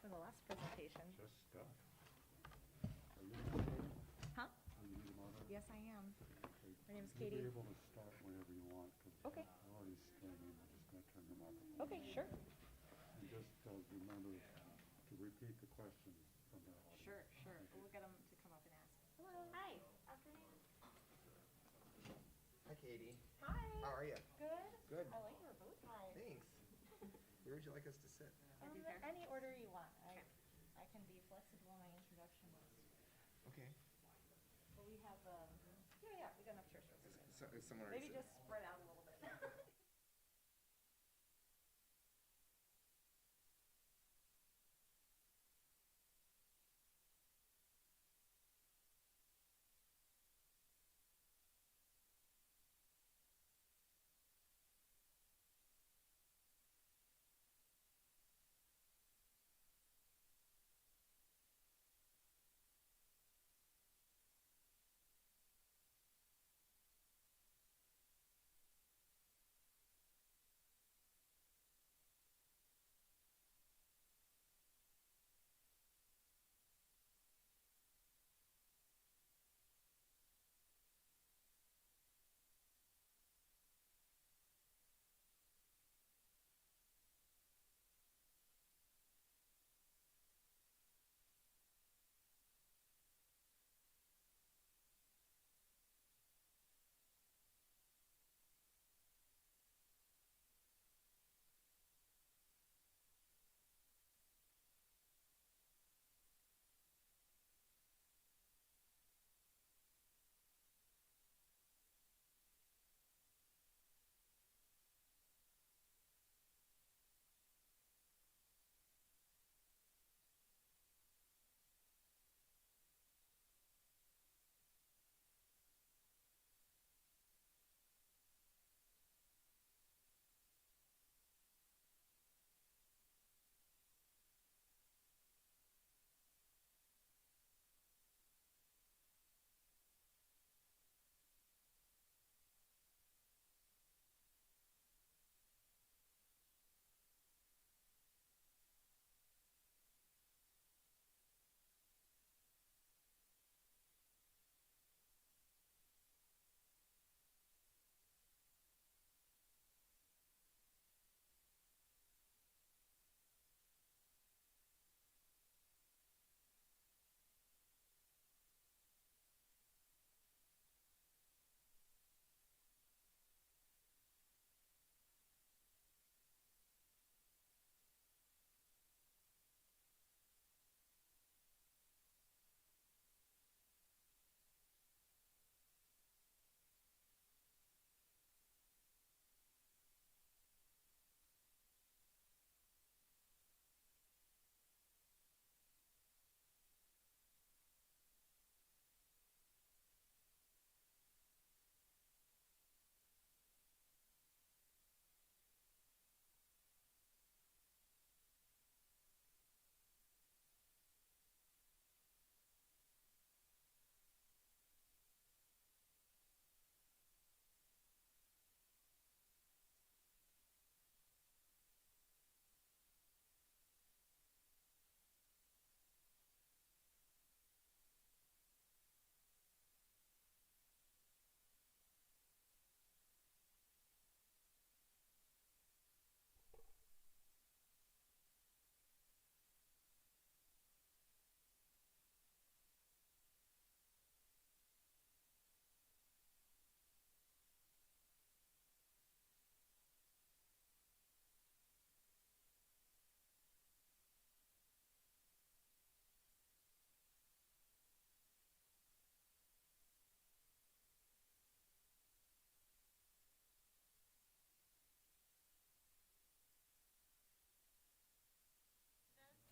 from the last presentation. Just stuff. Are you Katie? Huh? Are you the moderator? Yes, I am. Okay. My name is You'll Katie. be able to start whenever you want. Okay. We're already streaming. We're just going to turn your microphone Okay, on. sure. And just remember to repeat the questions from the audience. Sure. We'll get them to come up and ask. Hello. Hi. Afternoon. Hi, Katie. Hi. How are you? Good. Good. I like your bow tie. Thanks. Where would you like us to sit? Any order you want. I can be flexible in my introduction list. Okay. But we have, yeah, we got enough chairs for us. So, is someone already Maybe sitting? just spread out a little bit.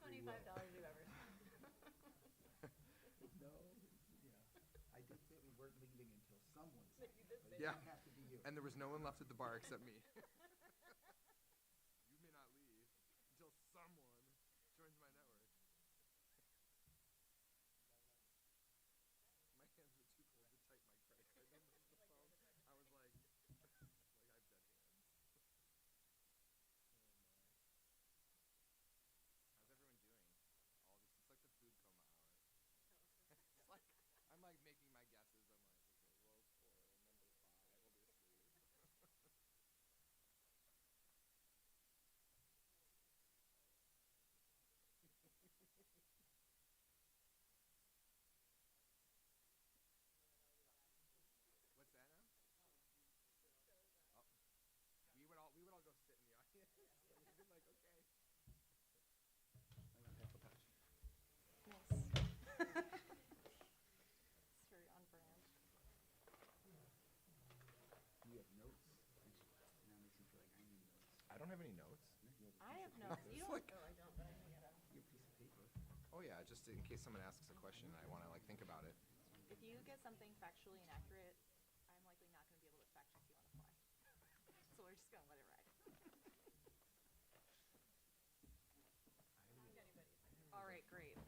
$25 you ever. No, yeah. I did say we weren't leaving until someone said it, but it Yeah. didn't have to be you. And there was no one left at the bar except me. You may not leave until someone joins my network. My hands were too cold to type my credit card number on the phone. I was like I have dead hands. Oh my. How's everyone doing? just in case someone asks a question and I want to like think about it. If you get something factually inaccurate, I'm likely not going to be able to fact check you on the fly. So we're just going to let it ride. All right, great. What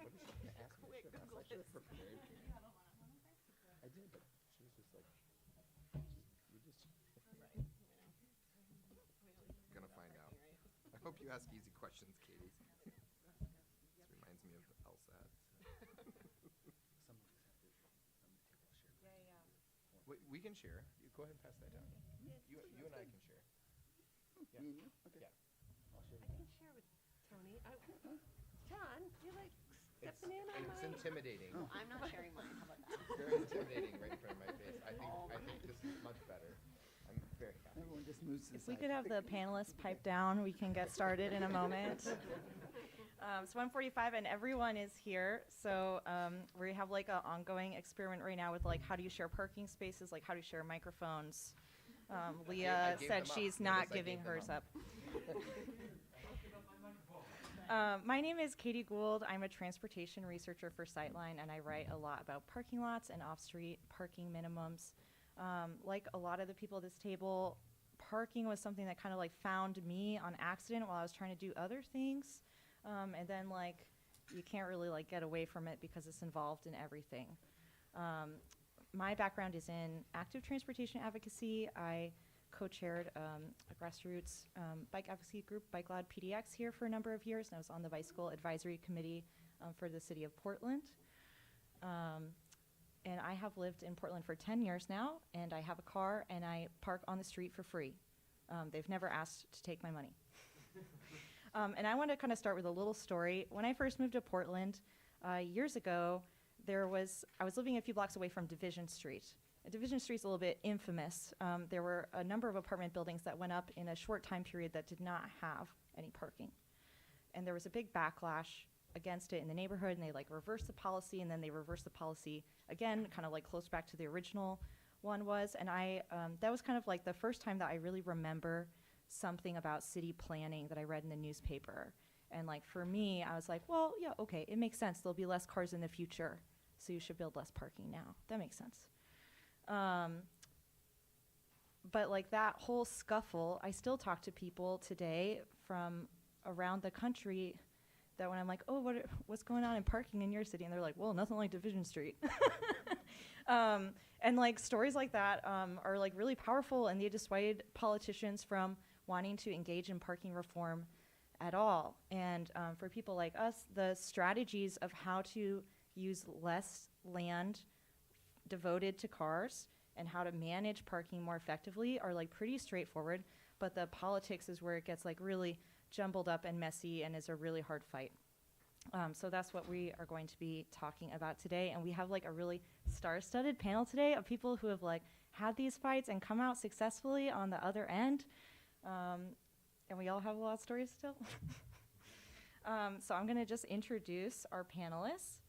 is she gonna ask me? Quick, I Google should have it. prepared. Did you have a one-on-one with her? I did, but she was just like, you just gonna find out. I hope you ask easy questions, Katie. This reminds me of LSAT. We can share. You go ahead and pass that down. You and I can share. Yeah. Me and you? Okay. Yeah. I'll share I can share with Tony. John, you're like stepping in on It's my. intimidating. Well, I'm not sharing mine. How about that? It's very intimidating right in front of my face. I think this is much better. I'm very happy. Everyone just moves to the If we side. could have the panelists pipe down, we can get started in a moment. It's 1:45 and everyone is here. So we have like an ongoing experiment right now with like how do you share parking spaces, like how do you share microphones. Leah gave said them up. she's Notice not I giving gave them hers up. up. My name is Katie Gould. I'm a transportation researcher for Sightline, and I write a lot about parking lots and off-street parking minimums. Like a lot of the people at this table, parking was something that kind of like found me on accident while I was trying to do other things. And then like you can't really like get away from it because it's involved in everything. My background is in active transportation advocacy. I co-chaired a grassroots bike advocacy group, Bike Loud PDX, here for a number of years, and I was on the bicycle advisory committee for the city of Portland. And I have lived in Portland for 10 years now, and I have a car, and I park on the street for free. They've never asked to take my money. And I want to kind of start with a little story. When I first moved to Portland years ago, I was living a few blocks away from Division Street. And Division Street's a little bit infamous. There were a number of apartment buildings that went up in a short time period that did not have any parking. And there was a big backlash against it in the neighborhood, and they like reversed the policy, and then they reversed the policy again, kind of like close back to the original one was. And that was kind of like the first time that I really remember something about city planning that I read in the newspaper. And like for me, I was like, well, yeah, okay, it makes sense. There'll be less cars in the future, so you should build less parking now. That makes sense. But like that whole scuffle, I still talk to people today from around the country that when I'm like, oh, what's going on in parking in your city? And they're like, well, nothing like Division Street. And like stories like that are like really powerful, and they dissuade politicians from wanting to engage in parking reform at all. And for people like us, the strategies of how to use less land devoted to cars and how to manage parking more effectively are like pretty straightforward, but the politics is where it gets like really jumbled up and messy and is a really hard fight. So that's what we are going to be talking about today, and we have like a really star-studded panel today of people who have like had these fights and come out successfully on the other end, and we all have a lot of stories still. So I'm going to just introduce our panelists.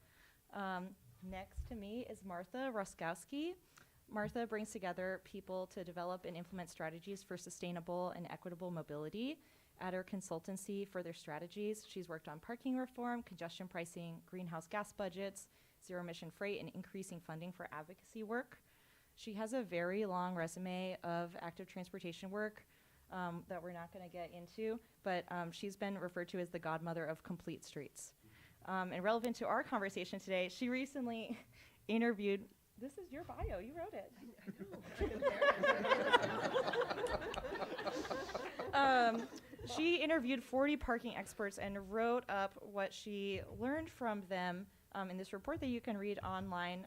Next to me is Martha Roskowski. Martha brings together people to develop and implement strategies for sustainable and equitable mobility. At her consultancy for their strategies, she's worked on parking reform, congestion pricing, greenhouse gas budgets, zero-emission freight, and increasing funding for advocacy work. She has a very long resume of active transportation work that we're not going to get into, but she's been referred to as the godmother of complete streets. And relevant to our conversation today, she recently interviewed, this is your bio, you wrote it. I know. She interviewed 40 parking experts and wrote up what she learned from them in this report that you can read online,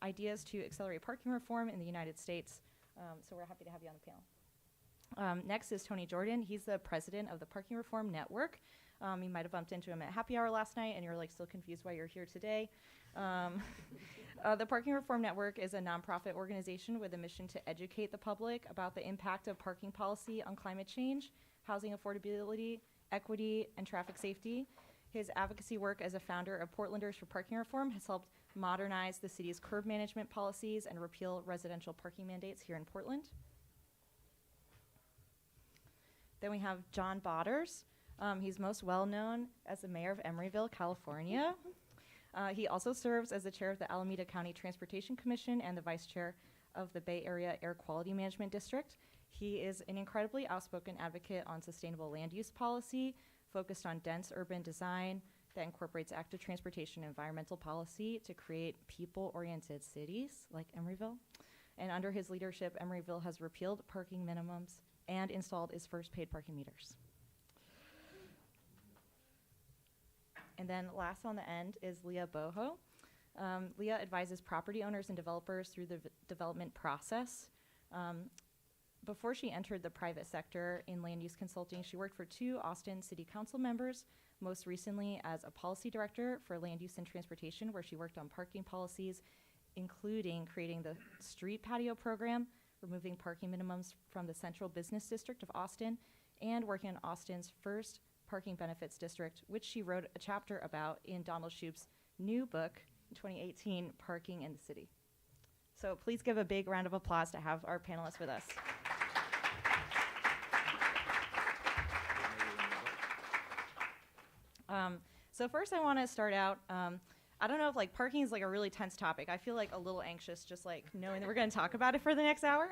Ideas to Accelerate Parking Reform in the United States. So we're happy to have you on the panel. Next is Tony Jordan. He's the president of the Parking Reform Network. You might have bumped into him at happy hour last night and you're like still confused why you're here today. The Parking Reform Network is a nonprofit organization with a mission to educate the public about the impact of parking policy on climate change, housing affordability, equity, and traffic safety. His advocacy work as a founder of Portlanders for Parking Reform has helped modernize the city's curb management policies and repeal residential parking mandates here in Portland. Then we have John Botters. He's most well known as the mayor of Emeryville, California. He also serves as the chair of the Alameda County Transportation Commission and the vice chair of the Bay Area Air Quality Management District. He is an incredibly outspoken advocate on sustainable land use policy, focused on dense urban design that incorporates active transportation and environmental policy to create people-oriented cities like Emeryville. And under his leadership, Emeryville has repealed parking minimums and installed its first paid parking meters. And then last on the end is Leah Boho. Leah advises property owners and developers through the development process. Before she entered the private sector in land use consulting, she worked for 2 Austin City Council members, most recently as a policy director for land use and transportation, where she worked on parking policies, including creating the street patio program, removing parking minimums from the central business district of Austin, and working on Austin's first parking benefits district, which she wrote a chapter about in Donald Shoup's new book, in 2018, Parking in the City. So please give a big round of applause to have our panelists with us. So first I want to start out, I don't know if like parking is like a really tense topic. I feel like a little anxious just like knowing that we're going to talk about it for the next hour.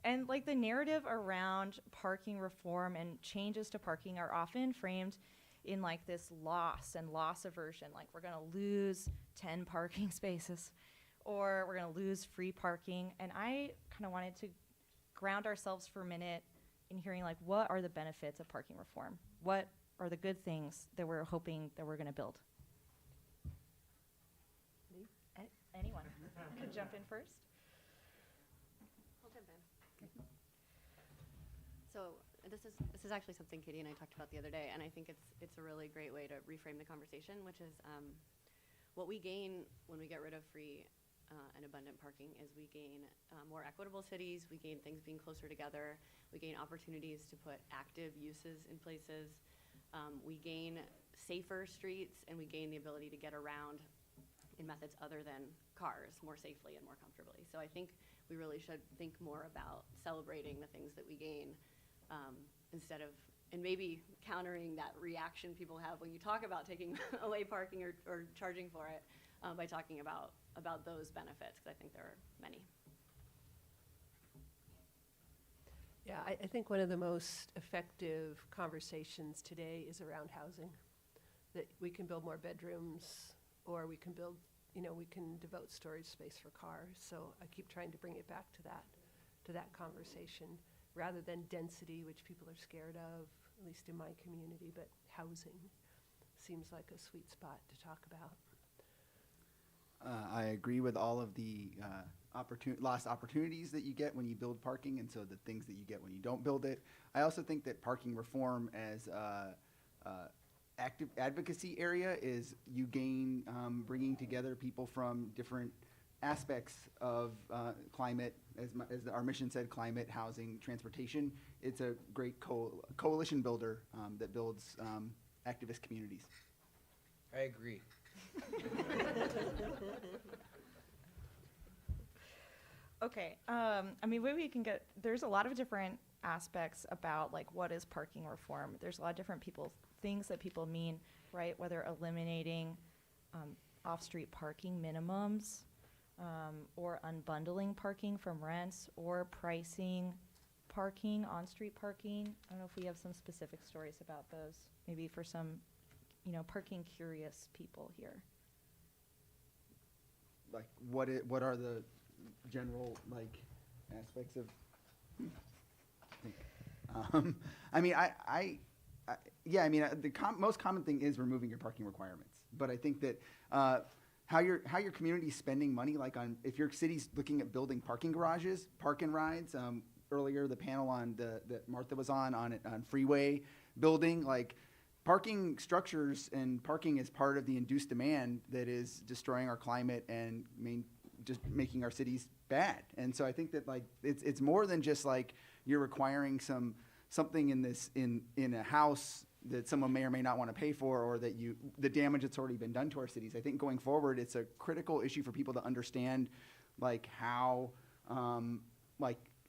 And like the narrative around parking reform and changes to parking are often framed in like this loss aversion, like we're going to lose 10 parking spaces or we're going to lose free parking. And I kind of wanted to ground ourselves for a minute in hearing like what are the benefits of parking reform? What are the good things that we're hoping that we're going to build? Anyone could jump in first. I'll jump in. So this is actually something Katie and I talked about the other day, and I think it's a really great way to reframe the conversation, which is what we gain when we get rid of free and abundant parking is we gain more equitable cities, we gain things being closer together, we gain opportunities to put active uses in places, we gain safer streets, and we gain the ability to get around in methods other than cars more safely and more comfortably. So I think we really should think more about celebrating the things that we gain instead of, and maybe countering that reaction people have when you talk about taking away parking or charging for it by talking about those benefits, because I think there are many. Yeah, I think one of the most effective conversations today is around housing. That we can build more bedrooms, or we can build, we can devote storage space for cars. So I keep trying to bring it back to that conversation, rather than density, which people are scared of, at least in my community, but housing seems like a sweet spot to talk about. I agree with all of the lost opportunities that you get when you build parking, and so the things that you get when you don't build it. I also think that parking reform as active advocacy area is you gain bringing together people from different aspects of climate, as our mission said, climate, housing, transportation. It's a great coalition builder that builds activist communities. I agree. Okay, I mean, maybe we can get, there's a lot of different aspects about like what is parking reform. There's a lot of different things that people mean, right? Whether eliminating off-street parking minimums, or unbundling parking from rents, or pricing parking, on-street parking. I don't know if we have some specific stories about those, maybe for some, parking curious people here. Like, what are the general aspects of? I mean, the most common thing is removing your parking requirements. But I think that how your community's spending money, like if your city's looking at building parking garages, park and rides. Earlier, the panel on that Martha was on freeway building, like parking structures and parking is part of the induced demand that is destroying our climate and just making our cities bad. And so I think that it's more than just like you're requiring something in a house that someone may or may not want to pay for, or that the damage that's already been done to our cities. I think going forward, it's a critical issue for people to understand how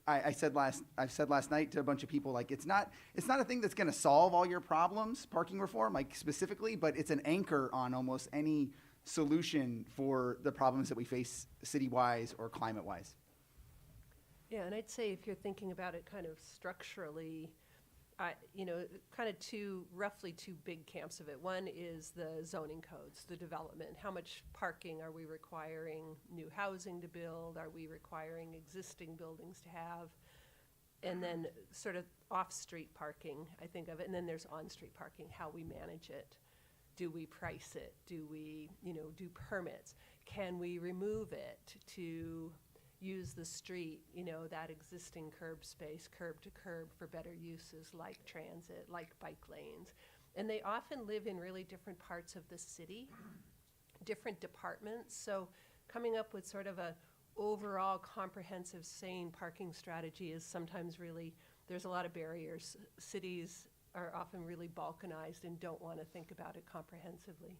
I've said last night to a bunch of people, like, it's not a thing that's going to solve all your problems, parking reform, like specifically, but it's an anchor on almost any solution for the problems that we face city-wise or climate-wise. Yeah, and I'd say if you're thinking about it kind of structurally, kind of roughly two big camps of it. One is the zoning codes, the development. How much parking are we requiring new housing to build? Are we requiring existing buildings to have? And then sort of off-street parking, I think of it. And then there's on-street parking, how we manage it. Do we price it? Do we, do permits? Can we remove it to use the street, that existing curb space, curb to curb, for better uses like transit, like bike lanes? And they often live in really different parts of the city, different departments. So coming up with sort of a overall comprehensive, sane parking strategy is sometimes really, there's a lot of barriers. Cities are often really balkanized and don't want to think about it comprehensively.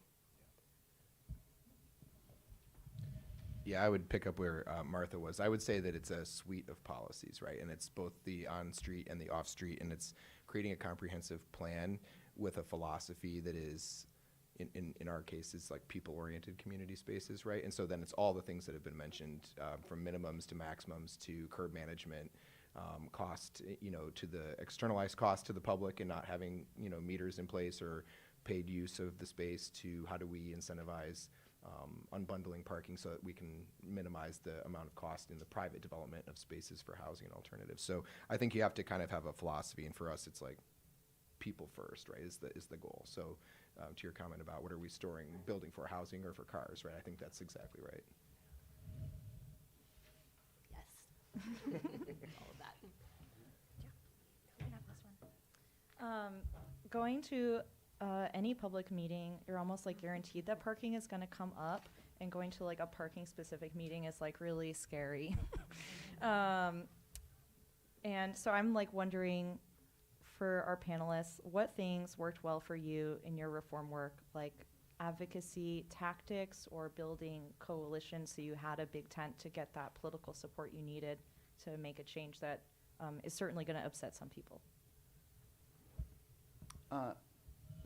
Yeah, I would pick up where Martha was. I would say that it's a suite of policies, right? And it's both the on-street and the off-street, and it's creating a comprehensive plan with a philosophy that is, in our case, is like people-oriented community spaces, right? And so then it's all the things that have been mentioned, from minimums to maximums to curb management, cost, to the externalized cost to the public and not having, meters in place or paid use of the space, to how do we incentivize unbundling parking so that we can minimize the amount of cost in the private development of spaces for housing and alternatives. So I think you have to kind of have a philosophy, and for us, it's like people first, right, is the goal. So to your comment about what are we building for, housing or for cars, right, I think that's exactly right. Yes. All of that. We can have this one. Going to any public meeting, you're almost like guaranteed that parking is going to come up, and going to like a parking specific meeting is like really scary. And so I'm like wondering, for our panelists, what things worked well for you in your reform work, like advocacy tactics or building coalitions so you had a big tent to get that political support you needed to make a change that is certainly going to upset some people?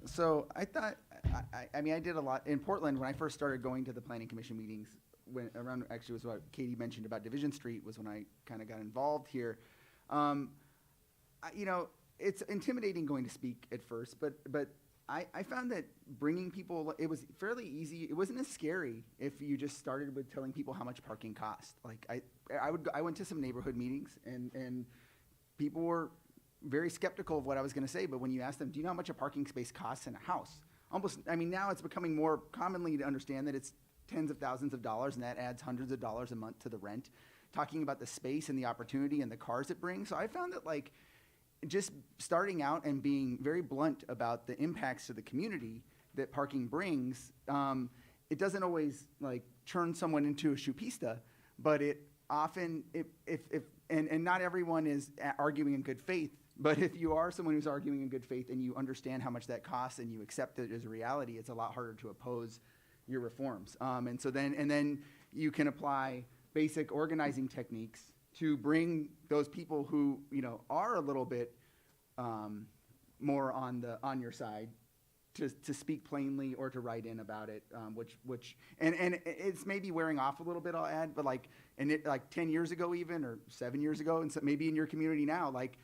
So I thought, I mean, I did a lot in Portland when I first started going to the planning commission meetings. Actually was what Katie mentioned about Division Street, was when I kind of got involved here. It's intimidating going to speak at first, but I found that bringing people, it was fairly easy. It wasn't as scary if you just started with telling people how much parking cost. Like I went to some neighborhood meetings, and people were very skeptical of what I was going to say, but when you ask them, do you know how much a parking space costs in a house? Now it's becoming more commonly to understand that it's tens of thousands of dollars, and that adds hundreds of dollars a month to the rent. Talking about the space and the opportunity and the cars it brings. So I found that, like, just starting out and being very blunt about the impacts to the community that parking brings, it doesn't always, like, turn someone into a shoepista, but it often, and not everyone is arguing in good faith. But if you are someone who's arguing in good faith and you understand how much that costs and you accept it as a reality, it's a lot harder to oppose your reforms. And then you can apply basic organizing techniques to bring those people who are a little bit more on your side to speak plainly or to write in about it, which it's maybe wearing off a little bit, I'll add, but like 10 years ago even, or 7 years ago, and so maybe in your community now, like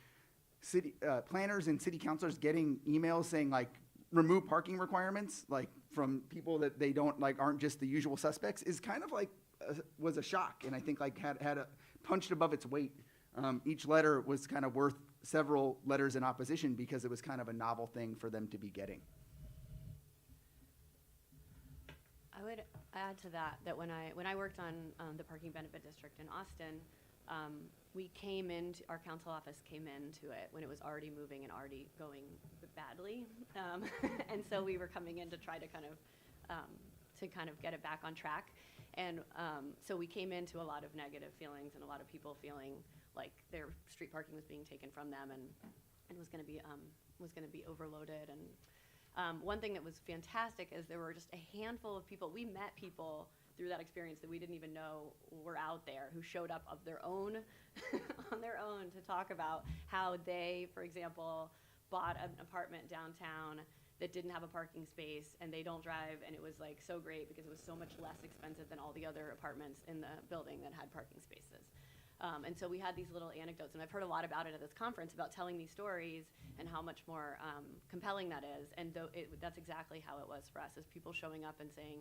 city planners and city councilors getting emails saying, like, remove parking requirements, like, from people that they don't like, aren't just the usual suspects, is kind of like was a shock, and I think like had a punched above its weight. Each letter was kind of worth several letters in opposition because it was kind of a novel thing for them to be getting. I would add to that when I worked on the parking benefit district in Austin, our council office came into it when it was already moving and already going badly, and so we were coming in to try to kind of get it back on track, and so we came into a lot of negative feelings and a lot of people feeling like their street parking was being taken from them and was going to be overloaded, and One thing that was fantastic is there were just a handful of people. We met people through that experience that we didn't even know were out there, who showed up of their own, on their own, to talk about how they, for example, bought an apartment downtown that didn't have a parking space, and they don't drive, and it was like so great because it was so much less expensive than all the other apartments in the building that had parking spaces. And so we had these little anecdotes, and I've heard a lot about it at this conference, about telling these stories and how much more compelling that is. And that's exactly how it was for us, is people showing up and saying,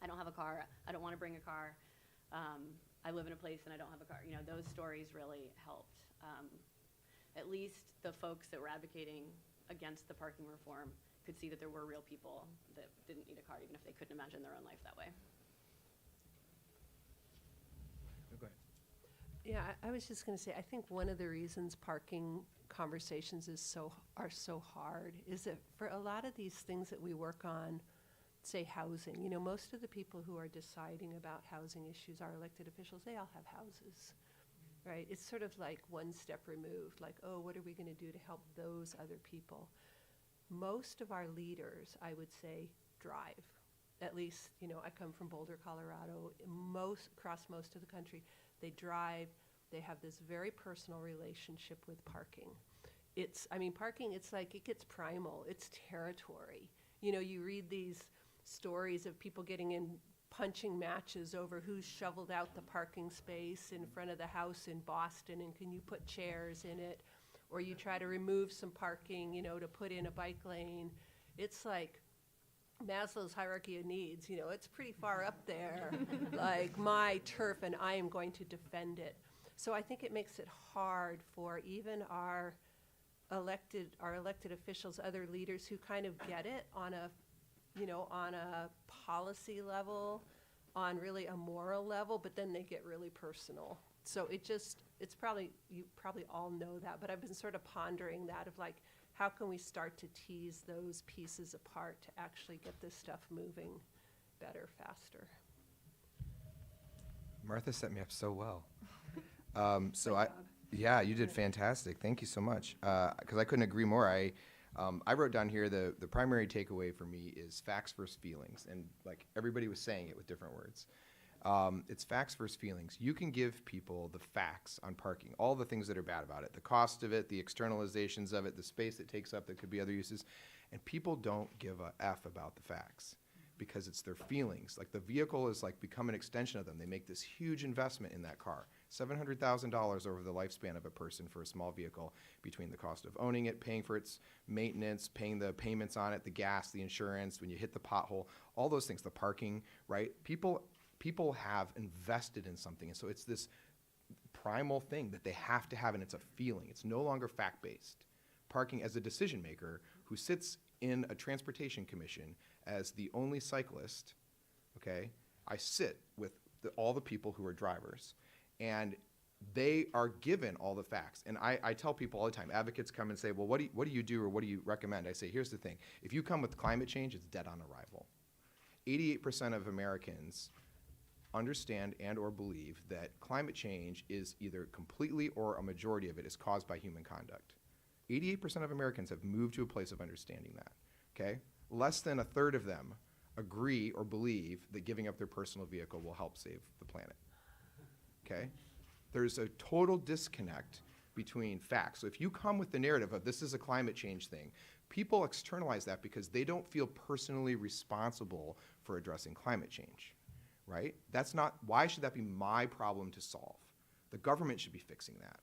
I don't have a car, I don't want to bring a car, I live in a place and I don't have a car. You know, those stories really helped. At least the folks that were advocating against the parking reform could see that there were real people that didn't need a car, even if they couldn't imagine their own life that way. Go ahead. Yeah, I was just going to say, I think one of the reasons parking conversations are so hard is that for a lot of these things that we work on, say housing, you know, most of the people who are deciding about housing issues, our elected officials, they all have houses, right? It's sort of like one step removed, like, oh, what are we going to do to help those other people? Most of our leaders, I would say, drive. At least, you know, I come from Boulder, Colorado. Across most of the country, they drive. They have this very personal relationship with parking. Parking, it's like, it gets primal. It's territory. You know, you read these stories of people getting in punching matches over who's shoveled out the parking space in front of the house in Boston, and can you put chairs in it? Or you try to remove some parking, you know, to put in a bike lane. It's like Maslow's hierarchy of needs, you know, it's pretty far up there, like my turf, and I am going to defend it. So I think it makes it hard for even our elected officials, other leaders who kind of get it on a, you know, on a policy level, on really a moral level, but then they get really personal. So it's probably, you probably all know that, but I've been sort of pondering that of like, how can we start to tease those pieces apart to actually get this stuff moving better, faster? Martha set me up so well. Yeah, you did fantastic. Thank you so much. Because I couldn't agree more. I wrote down here the primary takeaway for me is facts versus feelings, and like everybody was saying it with different words. It's facts versus feelings. You can give people the facts on parking, all the things that are bad about it, the cost of it, the externalizations of it, the space it takes up that could be other uses, and people don't give a F about the facts because it's their feelings. Like the vehicle is like become an extension of them. They make this huge investment in that car, $700,000 over the lifespan of a person for a small vehicle, between the cost of owning it, paying for its maintenance, paying the payments on it, the gas, the insurance, when you hit the pothole, all those things, the parking, right? People have invested in something, and so it's this primal thing that they have to have, and it's a feeling. It's no longer fact-based. Parking, as a decision maker who sits in a transportation commission as the only cyclist, okay, I sit with all the people who are drivers, and they are given all the facts. And I tell people all the time, advocates come and say, well, what do you do or what do you recommend? I say, here's the thing. If you come with climate change, it's dead on arrival. 88% of Americans understand and or believe that climate change is either completely or a majority of it is caused by human conduct. 88% of Americans have moved to a place of understanding that, okay? Less than a third of them agree or believe that giving up their personal vehicle will help save the planet, okay? There's a total disconnect between facts. So if you come with the narrative of this is a climate change thing, people externalize that because they don't feel personally responsible for addressing climate change. Right? That's not, why should that be my problem to solve? The government should be fixing that.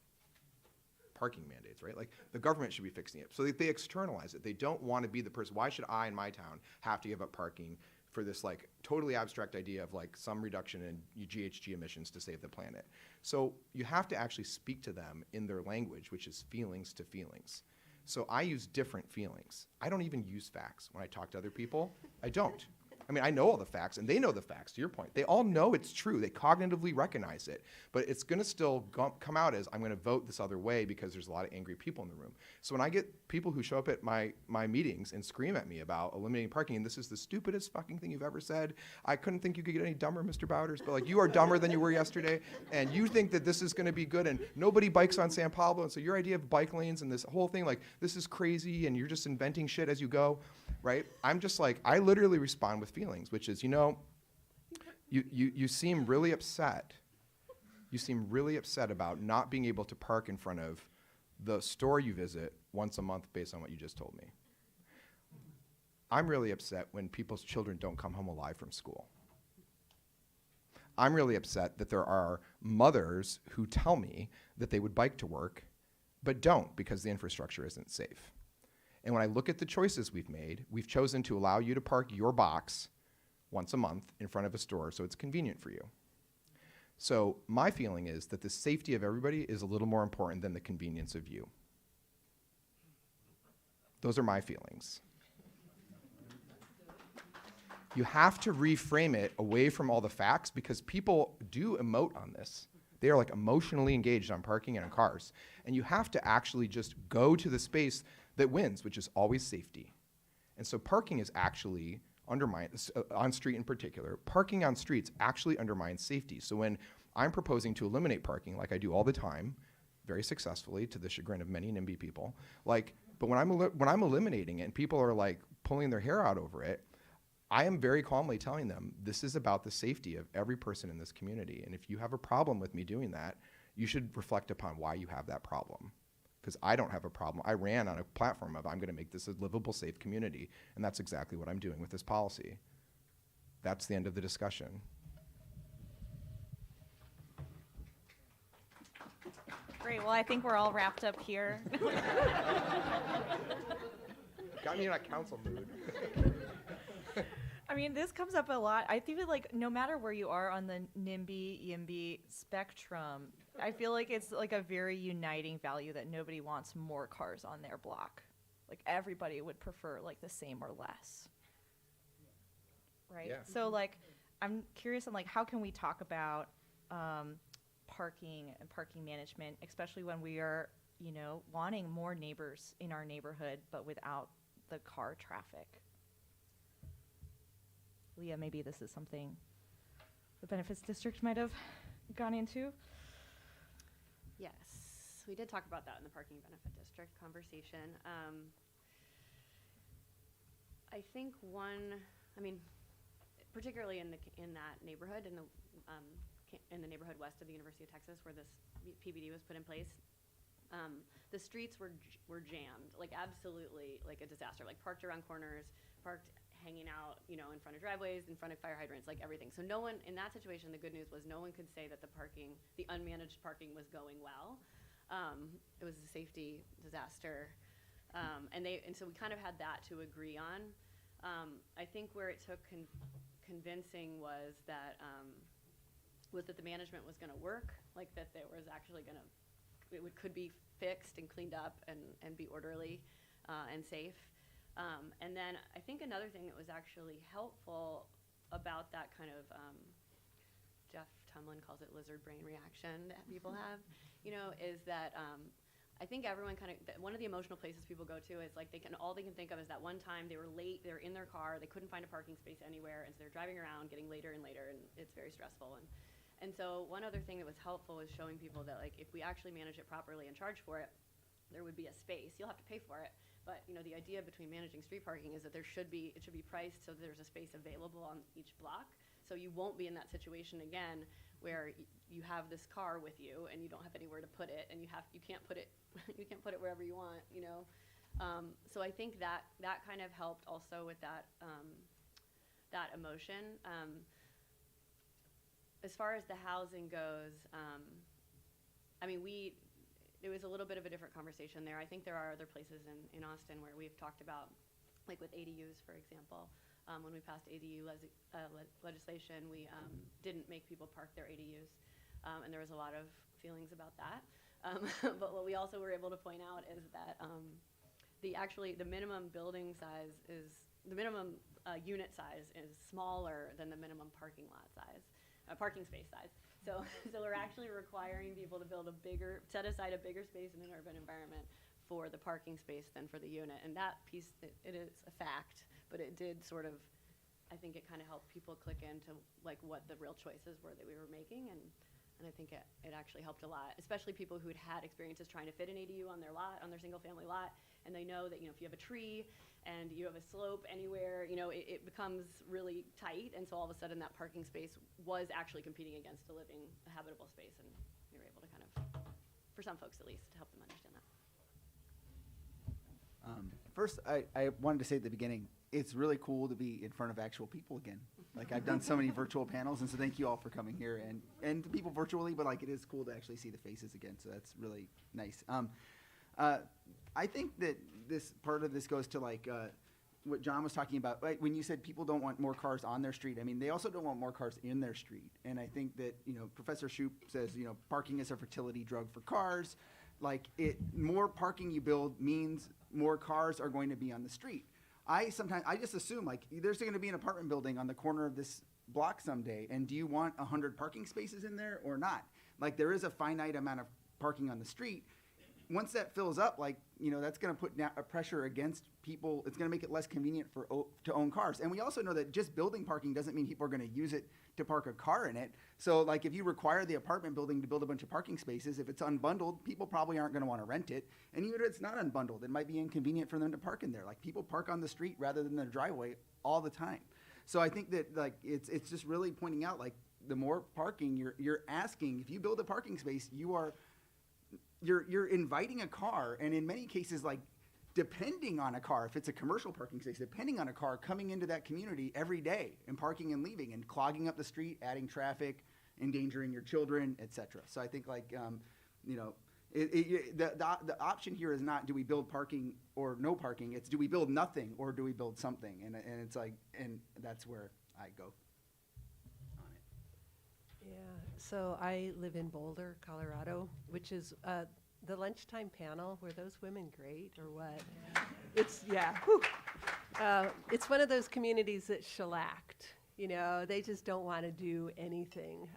Parking mandates, right? Like the government should be fixing it. So they externalize it. They don't want to be the person. Why should I in my town have to give up parking for this like totally abstract idea of like some reduction in GHG emissions to save the planet? So you have to actually speak to them in their language, which is feelings to feelings. So I use different feelings. I don't even use facts when I talk to other people. I don't. I mean, I know all the facts, and they know the facts, to your point. They all know it's true. They cognitively recognize it. But it's going to still come out as, I'm going to vote this other way because there's a lot of angry people in the room. So when I get people who show up at my meetings and scream at me about eliminating parking, and this is the stupidest fucking thing you've ever said, I couldn't think you could get any dumber, Mr. Bowders, but like, you are dumber than you were yesterday, and you think that this is going to be good, and nobody bikes on San Pablo, and so your idea of bike lanes and this whole thing, like, this is crazy, and you're just inventing shit as you go. right? I'm just like, I literally respond with feelings, which is, you seem really upset. You seem really upset about not being able to park in front of the store you visit once a month based on what you just told me. I'm really upset when people's children don't come home alive from school. I'm really upset that there are mothers who tell me that they would bike to work, but don't because the infrastructure isn't safe. And when I look at the choices we've made, we've chosen to allow you to park your box once a month in front of a store so it's convenient for you. So my feeling is that the safety of everybody is a little more important than the convenience of you. Those are my feelings. You have to reframe it away from all the facts because people do emote on this. They are like emotionally engaged on parking and on cars. And you have to actually just go to the space that wins, which is always safety. And so parking is actually undermined, on street in particular, parking on streets actually undermines safety. So when I'm proposing to eliminate parking, like I do all the time, very successfully to the chagrin of many NIMBY people, but when I'm eliminating it and people are like pulling their hair out over it, I am very calmly telling them, this is about the safety of every person in this community. And if you have a problem with me doing that, you should reflect upon why you have that problem. Because I don't have a problem. I ran on a platform of I'm going to make this a livable, safe community. And that's exactly what I'm doing with this policy. That's the end of the discussion. Great, well, I think we're all wrapped up here. Got me in a council mood. I mean, this comes up a lot. I feel like no matter where you are on the NIMBY, YIMBY spectrum, I feel like it's like a very uniting value that nobody wants more cars on their block. Like everybody would prefer like the same or less. Right? Yeah. So like, I'm curious on like, how can we talk about parking and parking management, especially when we are, wanting more neighbors in our neighborhood, but without the car traffic? Leah, maybe this is something the benefits district might have gone into. Yes, we did talk about that in the parking benefit district conversation. I think particularly in that neighborhood, in the neighborhood west of the University of Texas, where this PBD was put in place, the streets were jammed, like absolutely like a disaster, like parked around corners, parked hanging out, in front of driveways, in front of fire hydrants, like everything. So no one, in that situation, the good news was no one could say that the unmanaged parking was going well. It was a safety disaster. And so we kind of had that to agree on. I think where it took convincing was that the management was gonna work, like that there was actually could be fixed and cleaned up and be orderly and safe. And then I think another thing that was actually helpful about that kind of, Jeff Tumlin calls it lizard brain reaction that people have, is that I think everyone one of the emotional places people go to is like all they can think of is that one time they were late, they were in their car, they couldn't find a parking space anywhere, and so they're driving around getting later and later, and it's very stressful. And so one other thing that was helpful was showing people that like if we actually manage it properly and charge for it, there would be a space. You'll have to pay for it. But the idea between managing street parking is that it should be priced so there's a space available on each block. So you won't be in that situation again where you have this car with you and you don't have anywhere to put it, and you can't put it wherever you want. So I think that kind of helped also with that emotion. As far as the housing goes, it was a little bit of a different conversation there. I think there are other places in Austin where we've talked about, like with ADUs, for example. When we passed ADU legislation, we didn't make people park their ADUs, and there was a lot of feelings about that. But what we also were able to point out is that the minimum building size the minimum unit size is smaller than the minimum parking space size. So we're actually requiring people to set aside a bigger space in an urban environment for the parking space than for the unit. And that piece, it is a fact, but it did sort of, I think it kind of helped people click into like what the real choices were that we were making. And And I think it actually helped a lot, especially people who'd had experiences trying to fit an ADU on their lot, on their single-family lot, and they know that, you know, if you have a tree and you have a slope anywhere, you know, it becomes really tight, and so all of a sudden that parking space was actually competing against a living, a habitable space, and you're able to kind of, for some folks at least, to help them understand that. First, I wanted to say at the beginning, it's really cool to be in front of actual people again. Like, I've done so many virtual panels, and so thank you all for coming here, and the people virtually, but like, it is cool to actually see the faces again, so that's really nice. I think that this part of this goes to like what John was talking about, right? When you said people don't want more cars on their street, I mean, they also don't want more cars in their street. And I think that, you know, Professor Shoup says, you know, parking is a fertility drug for cars. Like, more parking you build means more cars are going to be on the street. I just assume, like, there's going to be an apartment building on the corner of this block someday, and do you want 100 parking spaces in there or not? Like, there is a finite amount of parking on the street. Once that fills up, like, you know, that's going to put a pressure against people. It's going to make it less convenient to own cars. And we also know that just building parking doesn't mean people are going to use it to park a car in it. So, like, if you require the apartment building to build a bunch of parking spaces, if it's unbundled, people probably aren't going to want to rent it. And even if it's not unbundled, it might be inconvenient for them to park in there. Like, people park on the street rather than their driveway all the time. So I think that, like, it's just really pointing out, like, the more parking you're asking, if you build a parking space, you're inviting a car, and in many cases, like, depending on a car, if it's a commercial parking space, depending on a car coming into that community every day and parking and leaving and clogging up the street, adding traffic, endangering your children, etc. So I think, like, you know, the option here is not do we build parking or no parking. It's do we build nothing or do we build something, and it's like, and that's where I go on it. Yeah, so I live in Boulder, Colorado, which is the lunchtime panel. Were those women great or what? It's, yeah, whew. It's one of those communities that's shellacked. You know, they just don't want to do anything.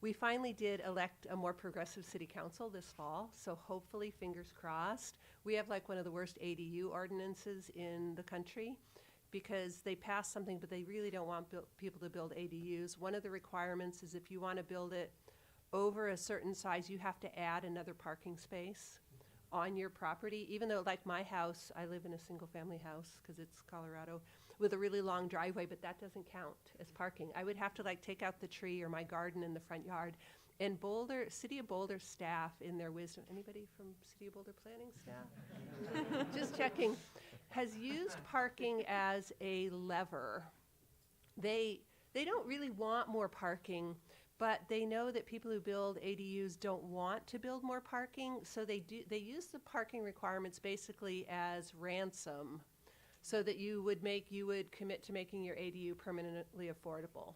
We finally did elect a more progressive city council this fall, so hopefully, fingers crossed. We have like one of the worst ADU ordinances in the country, because they passed something, but they really don't want people to build ADUs. One of the requirements is if you want to build it over a certain size, you have to add another parking space on your property. Even though, like my house, I live in a single-family house because it's Colorado, with a really long driveway, but that doesn't count as parking. I would have to like take out the tree or my garden in the front yard. And Boulder, City of Boulder staff, in their wisdom, anybody from City of Boulder planning staff? Just checking. Has used parking as a lever. They don't really want more parking, but they know that people who build ADUs don't want to build more parking, so they use the parking requirements basically as ransom, so that you would commit to making your ADU permanently affordable.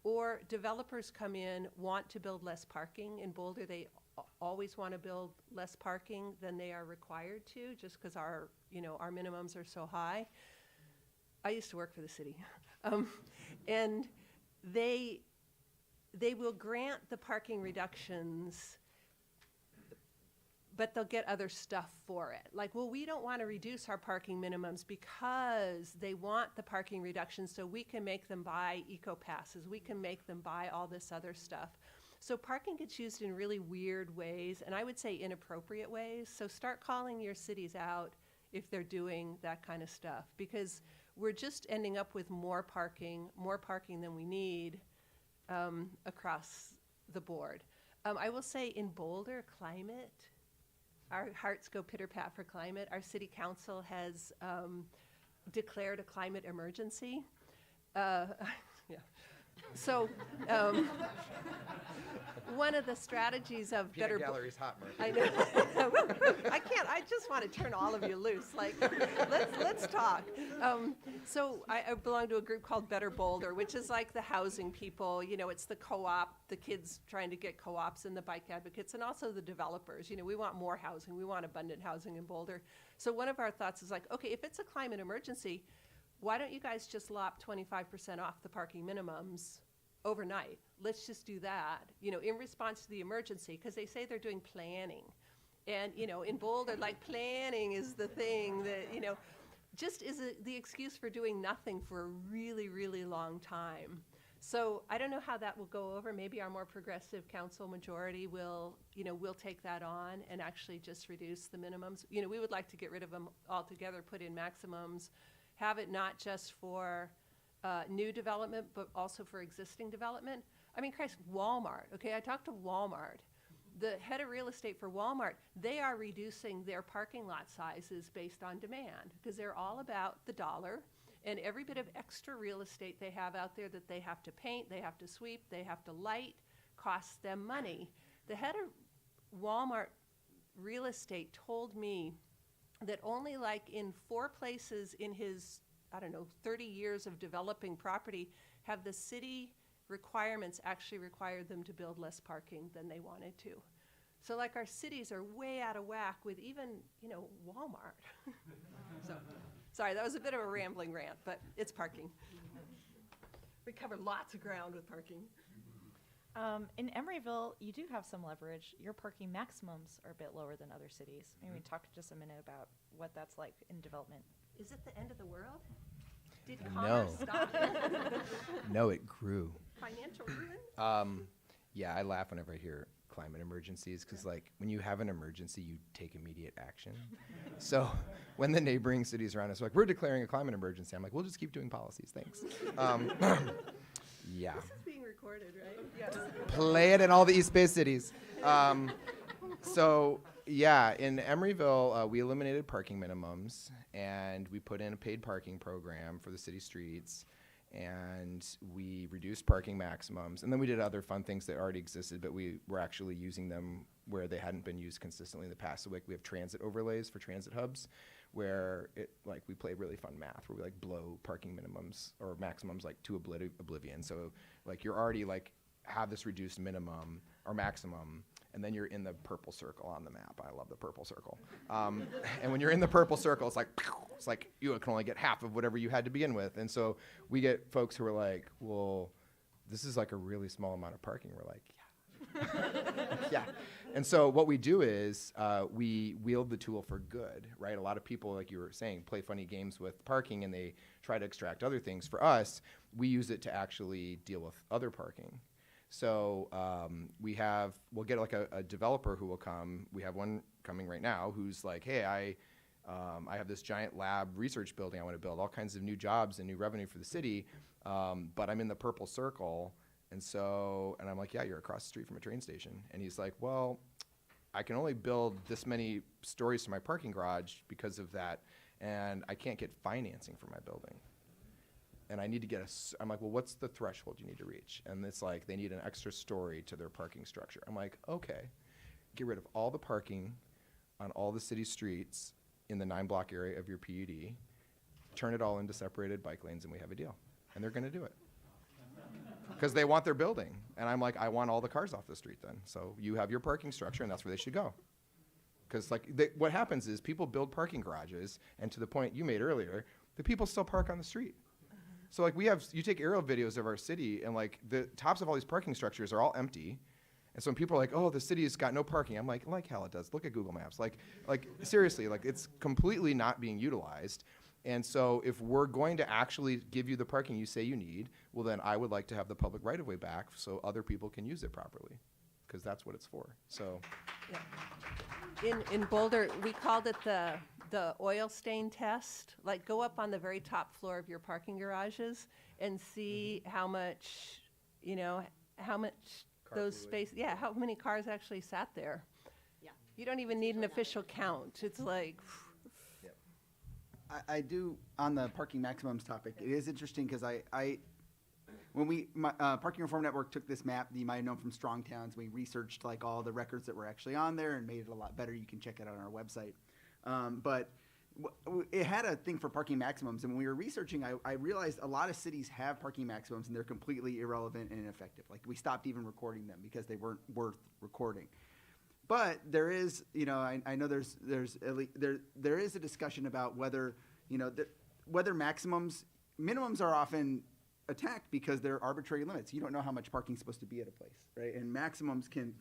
Or developers come in, want to build less parking. In Boulder, they always want to build less parking than they are required to, just because our minimums are so high. I used to work for the city, and they will grant the parking reductions, but they'll get other stuff for it. Like, well, we don't want to reduce our parking minimums because they want the parking reductions, so we can make them buy eco passes. We can make them buy all this other stuff. So parking gets used in really weird ways, and I would say inappropriate ways. So start calling your cities out if they're doing that kind of stuff, because we're just ending up with more parking than we need across the board. I will say in Boulder, climate, our hearts go pitter-pat for climate. Our city council has declared a climate emergency. Yeah. So one of the strategies of Peanut better gallery's hot, Mark. I know. I can't. I just want to turn all of you loose. Like, let's talk. So I belong to a group called Better Boulder, which is like the housing people. You know, it's the co-op, the kids trying to get co-ops, and the bike advocates, and also the developers. You know, we want more housing. We want abundant housing in Boulder. So one of our thoughts is like, okay, if it's a climate emergency, why don't you guys just lop 25% off the parking minimums overnight? Let's just do that, you know, in response to the emergency, because they say they're doing planning. And, you know, in Boulder, like, planning is the thing that, you know, just is the excuse for doing nothing for a really, really long time. So I don't know how that will go over. Maybe our more progressive council majority will take that on and actually just reduce the minimums. We would like to get rid of them altogether, put in maximums, have it not just for new development, but also for existing development. I mean, Christ, Walmart, okay? I talked to Walmart. The head of real estate for Walmart, they are reducing their parking lot sizes based on demand because they're all about the dollar. And every bit of extra real estate they have out there that they have to paint, they have to sweep, they have to light, costs them money. The head of Walmart real estate told me that only like in 4 places in his, 30 years of developing property have the city requirements actually required them to build less parking than they wanted to. So like our cities are way out of whack with even, Walmart. So. Sorry, that was a bit of a rambling rant, but it's parking. We covered lots of ground with parking. In Emeryville, you do have some leverage. Your parking maximums are a bit lower than other cities. Maybe talk just a minute about what that's like in development. Is it the end of the world? Did No. commerce stop? No, it grew. Financial ruin? Yeah, I laugh whenever I hear climate emergencies because, like, when you have an emergency, you take immediate action. So when the neighboring cities around us are like, we're declaring a climate emergency, I'm like, we'll just keep doing policies, thanks. Yeah. This is being recorded, right? Yes. Play it in all the East Bay cities. So, yeah, in Emeryville, we eliminated parking minimums, and we put in a paid parking program for the city streets, and we reduced parking maximums. And then we did other fun things that already existed, but we were actually using them where they hadn't been used consistently in the past. So, like, we have transit overlays for transit hubs, where we play really fun math, where we like blow parking minimums or maximums like to oblivion. So like you're already like have this reduced minimum or maximum, and then you're in the purple circle on the map. I love the purple circle. And when you're in the purple circle, it's like you can only get half of whatever you had to begin with. And so we get folks who are like, well, this is like a really small amount of parking. We're like, yeah. And so what we do is we wield the tool for good, right? A lot of people, like you were saying, play funny games with parking and they try to extract other things. For us, we use it to actually deal with other parking. So we'll get like a developer who will come. We have one coming right now who's like, hey, I have this giant lab research building I want to build, all kinds of new jobs and new revenue for the city, but I'm in the purple circle. And I'm like, yeah, you're across the street from a train station. And he's like, well, I can only build this many stories to my parking garage because of that, and I can't get financing for my building. And I need to get I'm like, well, what's the threshold you need to reach? And it's like, they need an extra story to their parking structure. I'm like, okay, get rid of all the parking on all the city streets in the 9-block area of your PUD, turn it all into separated bike lanes, and we have a deal. And they're gonna do it. Because they want their building. And I'm like, I want all the cars off the street then. So you have your parking structure, and that's where they should go. Because what happens is people build parking garages, and to the point you made earlier, the people still park on the street. So like you take aerial videos of our city, and like the tops of all these parking structures are all empty. And so when people are like, oh, the city's got no parking, I'm like hell it does. Look at Google Maps. Like seriously, like it's completely not being utilized. And so if we're going to actually give you the parking you say you need, well, then I would like to have the public right-of-way back so other people can use it properly, because that's what it's for. So, yeah. In Boulder, we called it the oil stain test. Like, go up on the very top floor of your parking garages and see how much those spaces, how many cars actually sat there. Yeah. You don't even need an official count. It's like... I do, on the parking maximums topic, it is interesting because when Parking Reform Network took this map that you might have known from Strong Towns, we researched like all the records that were actually on there and made it a lot better. You can check it out on our website. But it had a thing for parking maximums, and when we were researching, I realized a lot of cities have parking maximums and they're completely irrelevant and ineffective. Like we stopped even recording them because they weren't worth recording. But there is, I know there is a discussion about whether, whether minimums are often attacked because they're arbitrary limits. You don't know how much parking is supposed to be at a place, right? And maximums can,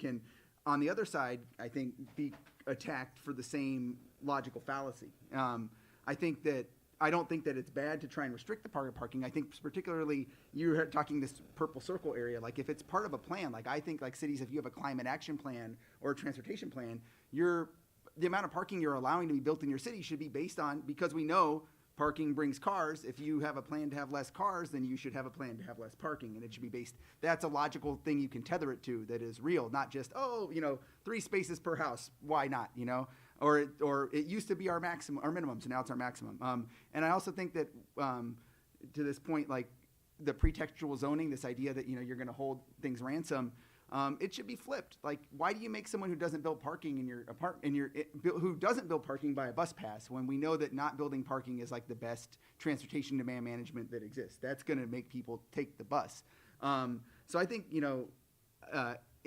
on the other side, I think, be attacked for the same logical fallacy. I think that I don't think that it's bad to try and restrict the parking. I think particularly you're talking this purple circle area. Like if it's part of a plan, like I think like cities, if you have a climate action plan or a transportation plan, the amount of parking you're allowing to be built in your city should be based on, because we know parking brings cars. If you have a plan to have less cars, then you should have a plan to have less parking, and it should be based. That's a logical thing you can tether it to that is real, not just, 3 spaces per house. Why not, Or it used to be our maximum, our minimum, so now it's our maximum. And I also think that to this point, like the pretextual zoning, this idea that you're going to hold things ransom, it should be flipped. Like, why do you make someone who doesn't build parking in your who doesn't build parking by a bus pass when we know that not building parking is like the best transportation demand management that exists? That's going to make people take the bus. So I think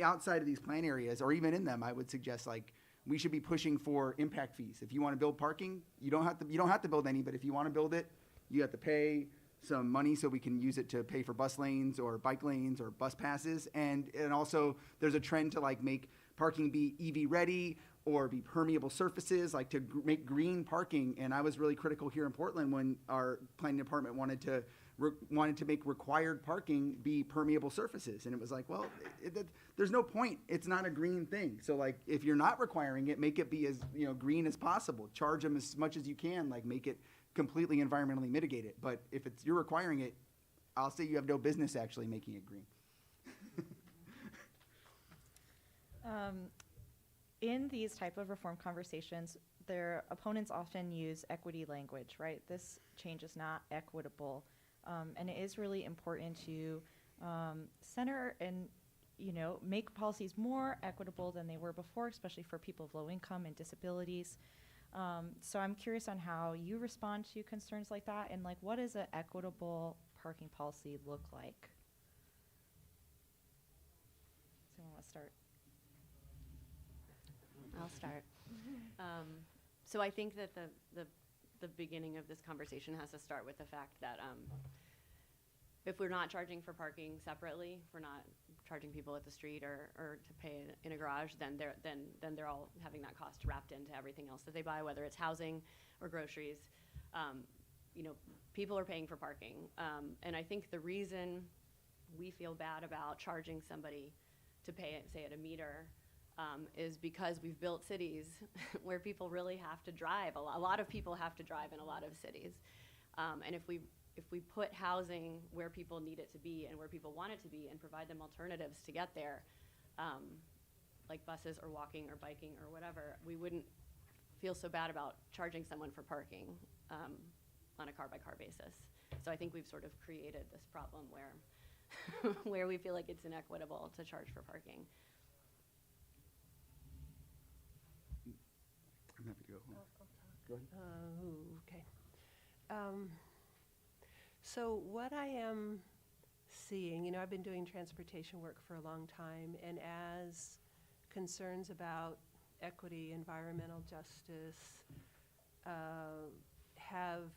outside of these plan areas, or even in them, I would suggest like we should be pushing for impact fees. If you want to build parking, you don't have to build any, but if you want to build it, you have to pay some money so we can use it to pay for bus lanes or bike lanes or bus passes. And also there's a trend to like make parking be EV ready or be permeable surfaces, like to make green parking. And I was really critical here in Portland when our planning department wanted to make required parking be permeable surfaces. And it was like, well, there's no point. It's not a green thing. So like, if you're not requiring it, make it be as green as possible. Charge them as much as you can, like make it completely environmentally mitigated. But if you're requiring it, I'll say you have no business actually making it green. In these type of reform conversations, their opponents often use equity language, right? This change is not equitable. And it is really important to center and make policies more equitable than they were before, especially for people of low income and disabilities. So I'm curious on how you respond to concerns like that, and like, what does an equitable parking policy look like? Someone want to start? I'll start. So I think that the beginning of this conversation has to start with the fact that if we're not charging for parking separately, if we're not charging people at the street or to pay in a garage, then they're all having that cost wrapped into everything else that they buy, whether it's housing or groceries. People are paying for parking. And I think the reason we feel bad about charging somebody to pay it, say at a meter, is because we've built cities where people really have to drive. A lot of people have to drive in a lot of cities. And if we put housing where people need it to be and where people want it to be and provide them alternatives to get there, like buses or walking or biking or whatever, we wouldn't feel so bad about charging someone for parking on a car-by-car basis. So I think we've sort of created this problem where where we feel like it's inequitable to charge for parking. I'm happy to go. Go ahead. Okay. So what I am seeing, I've been doing transportation work for a long time, and as concerns about equity, environmental justice have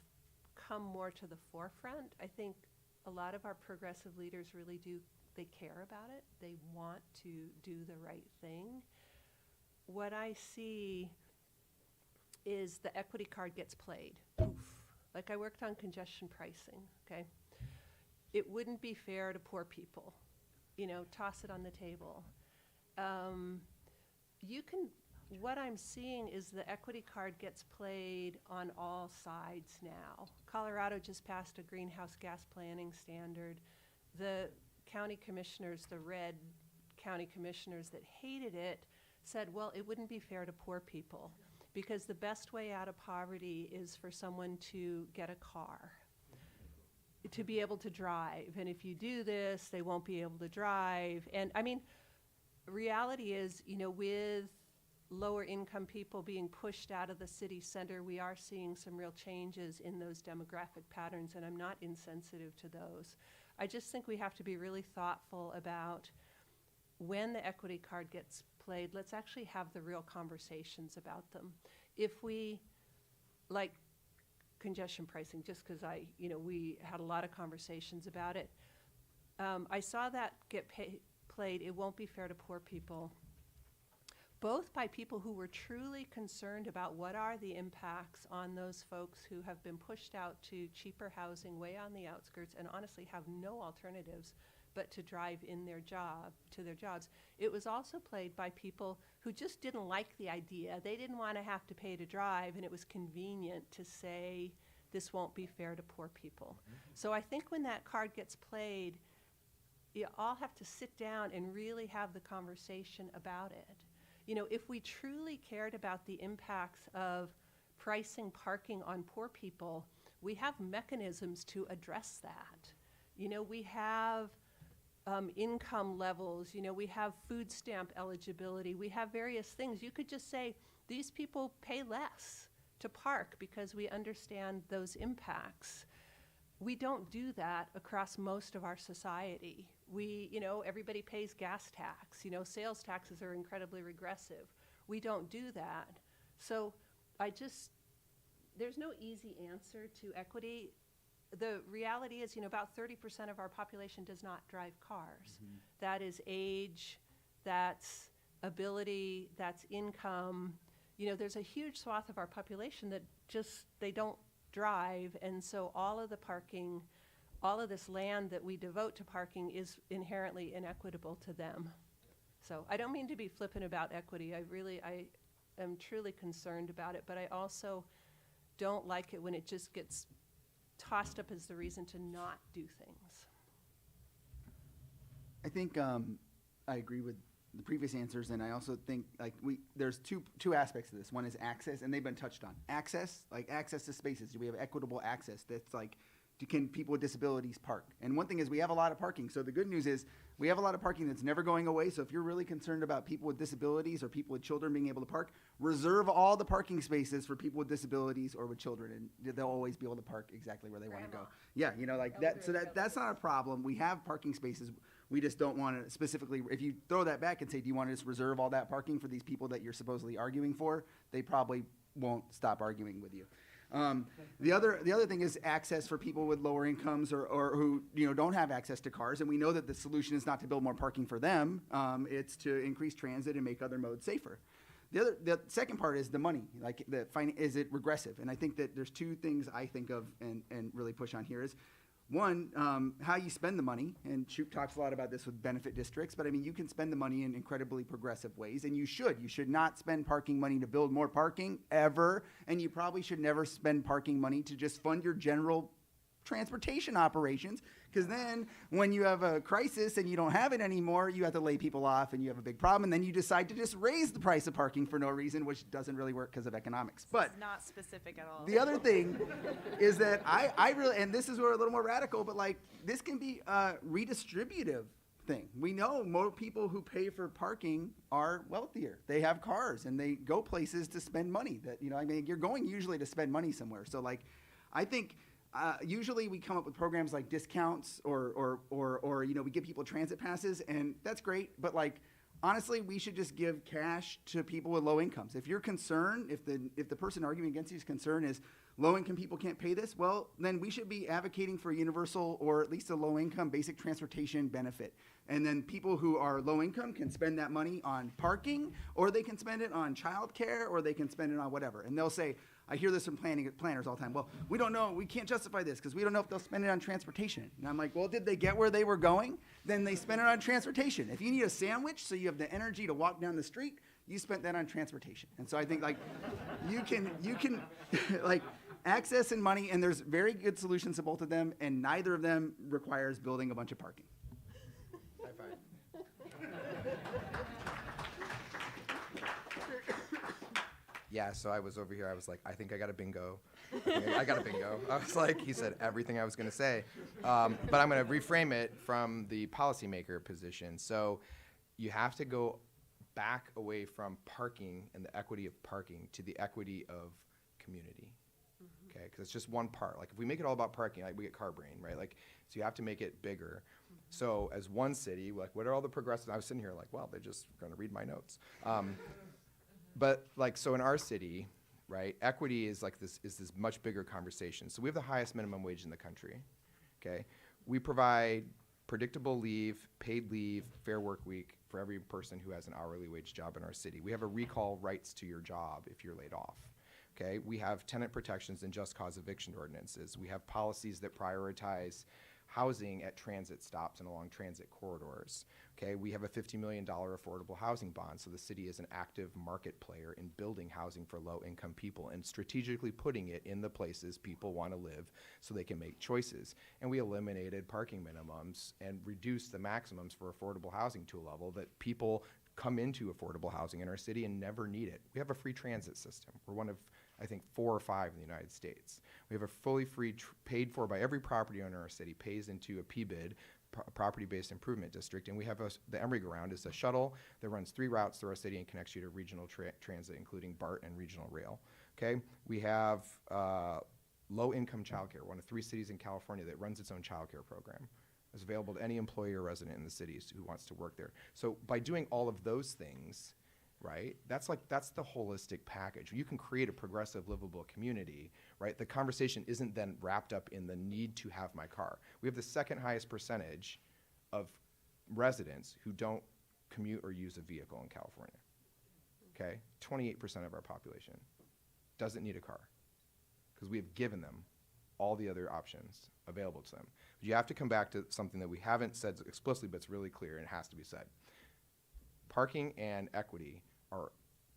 come more to the forefront, I think a lot of our progressive leaders really they care about it. They want to do the right thing. What I see is the equity card gets played. Oof. Like I worked on congestion pricing, okay? It wouldn't be fair to poor people. Toss it on the table. What I'm seeing is the equity card gets played on all sides now. Colorado just passed a greenhouse gas planning standard. The county commissioners, the red county commissioners that hated it, said, well, it wouldn't be fair to poor people, because the best way out of poverty is for someone to get a car, to be able to drive. And if you do this, they won't be able to drive. And I mean, reality is, with lower income people being pushed out of the city center, we are seeing some real changes in those demographic patterns, and I'm not insensitive to those. I just think we have to be really thoughtful about when the equity card gets played, let's actually have the real conversations about them. If we, like congestion pricing, just because we had a lot of conversations about it, I saw that get played. It won't be fair to poor people. both by people who were truly concerned about what are the impacts on those folks who have been pushed out to cheaper housing way on the outskirts and honestly have no alternatives but to drive in to their jobs. It was also played by people who just didn't like the idea. They didn't want to have to pay to drive, and it was convenient to say, this won't be fair to poor people. So I think when that card gets played, you all have to sit down and really have the conversation about it. You know, if we truly cared about the impacts of pricing parking on poor people, we have mechanisms to address that. You know, we have income levels, you know, we have food stamp eligibility, we have various things. You could just say, these people pay less to park because we understand those impacts. We don't do that across most of our society. You know, everybody pays gas tax. You know, sales taxes are incredibly regressive. We don't do that. So there's no easy answer to equity. The reality is, you know, about 30% of our population does not drive cars. That is age, that's ability, that's income. You know, there's a huge swath of our population that they don't drive, and so all of the parking, all of this land that we devote to parking is inherently inequitable to them. So I don't mean to be flippant about equity. I am truly concerned about it, but I also don't like it when it just gets tossed up as the reason to not do things. I think I agree with the previous answers, and I also think there's two aspects to this. One is access, and they've been touched on. Access to spaces. Do we have equitable access? That's like, can people with disabilities park? And one thing is we have a lot of parking. So the good news is we have a lot of parking that's never going away. So if you're really concerned about people with disabilities or people with children being able to park, reserve all the parking spaces for people with disabilities or with children, and they'll always be able to park exactly where they want to go. Yeah, you know, like that. So that's not a problem. We have parking spaces. We just don't want to specifically, if you throw that back and say, do you want to just reserve all that parking for these people that you're supposedly arguing for? They probably won't stop arguing with you. The other thing is access for people with lower incomes or who, you know, don't have access to cars. And we know that the solution is not to build more parking for them. It's to increase transit and make other modes safer. The second part is the money. Like, is it regressive? And I think that there's two things I think of and really push on here is, one, how you spend the money, and Shoup talks a lot about this with benefit districts, but I mean, you can spend the money in incredibly progressive ways, and you should. You should not spend parking money to build more parking, ever, and you probably should never spend parking money to just fund your general transportation operations, because then when you have a crisis and you don't have it anymore, you have to lay people off and you have a big problem, and then you decide to just raise the price of parking for no reason, which doesn't really work because of economics. But it's not specific at all. the other thing is that I really, and this is where a little more radical, but like, this can be a redistributive thing. We know more people who pay for parking are wealthier. They have cars and they go places to spend money. That, you know, I mean, you're going usually to spend money somewhere. So like, I think usually we come up with programs like discounts or you know, we give people transit passes, and that's great. But like, honestly, we should just give cash to people with low incomes. If you're concerned, if the person arguing against you's concern is low income people can't pay this, well, then we should be advocating for a universal or at least a low income basic transportation benefit. And then people who are low income can spend that money on parking, or they can spend it on childcare, or they can spend it on whatever. And they'll say, I hear this from planners all the time. Well, we don't know. We can't justify this because we don't know if they'll spend it on transportation. And I'm like, well, did they get where they were going? Then they spend it on transportation. If you need a sandwich so you have the energy to walk down the street, you spent that on transportation. And so I think like you can like access and money, and there's very good solutions to both of them, and neither of them requires building a bunch of parking. High five. Yeah, so I was over here, I was like, I think I got a bingo. I got a bingo. I was like, he said everything I was gonna say. But I'm gonna reframe it from the policymaker position. So you have to go back away from parking and the equity of parking to the equity of community. Okay, because it's just one part. Like, if we make it all about parking, like, we get car brain, right? Like, so you have to make it bigger. So as one city, like, what are all the progressives? I was sitting here like, well, they're just gonna read my notes. But like, so in our city, right, equity is like this much bigger conversation. So we have the highest minimum wage in the country, okay? We provide predictable leave, paid leave, fair work week for every person who has an hourly wage job in our city. We have a recall rights to your job if you're laid off. Okay, we have tenant protections and just cause eviction ordinances. We have policies that prioritize housing at transit stops and along transit corridors. Okay, we have a $50 million affordable housing bond, so the city is an active market player in building housing for low-income people and strategically putting it in the places people want to live so they can make choices. And we eliminated parking minimums and reduced the maximums for affordable housing to a level that people come into affordable housing in our city and never need it. We have a free transit system. We're one of, I think, 4 or 5 in the United States. We have a fully free, paid for by every property owner in our city, pays into a PBID, property-based improvement district, and we have the Emeryville is a shuttle that runs 3 routes through our city and connects you to regional transit, including BART and regional rail. Okay, we have low-income childcare, one of 3 cities in California that runs its own childcare program. It's available to any employee or resident in the city who wants to work there. So by doing all of those things, right, that's the holistic package. You can create a progressive, livable community, right? The conversation isn't then wrapped up in the need to have my car. We have the second highest percentage of residents who don't commute or use a vehicle in California. Okay, 28% of our population doesn't need a car because we have given them all the other options available to them. But you have to come back to something that we haven't said explicitly, but it's really clear and it has to be said. Parking and equity are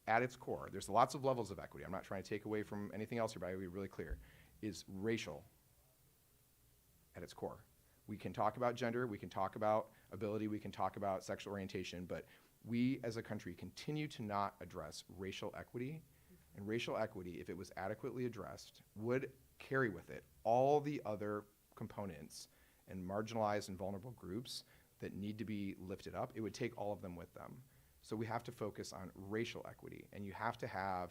at its core. There's lots of levels of equity. I'm not trying to take away from anything else here, but I will be really clear, is racial at its core. We can talk about gender, we can talk about ability, we can talk about sexual orientation, but we as a country continue to not address racial equity. And racial equity, if it was adequately addressed, would carry with it all the other components and marginalized and vulnerable groups that need to be lifted up. It would take all of them with them. So we have to focus on racial equity, and you have to have,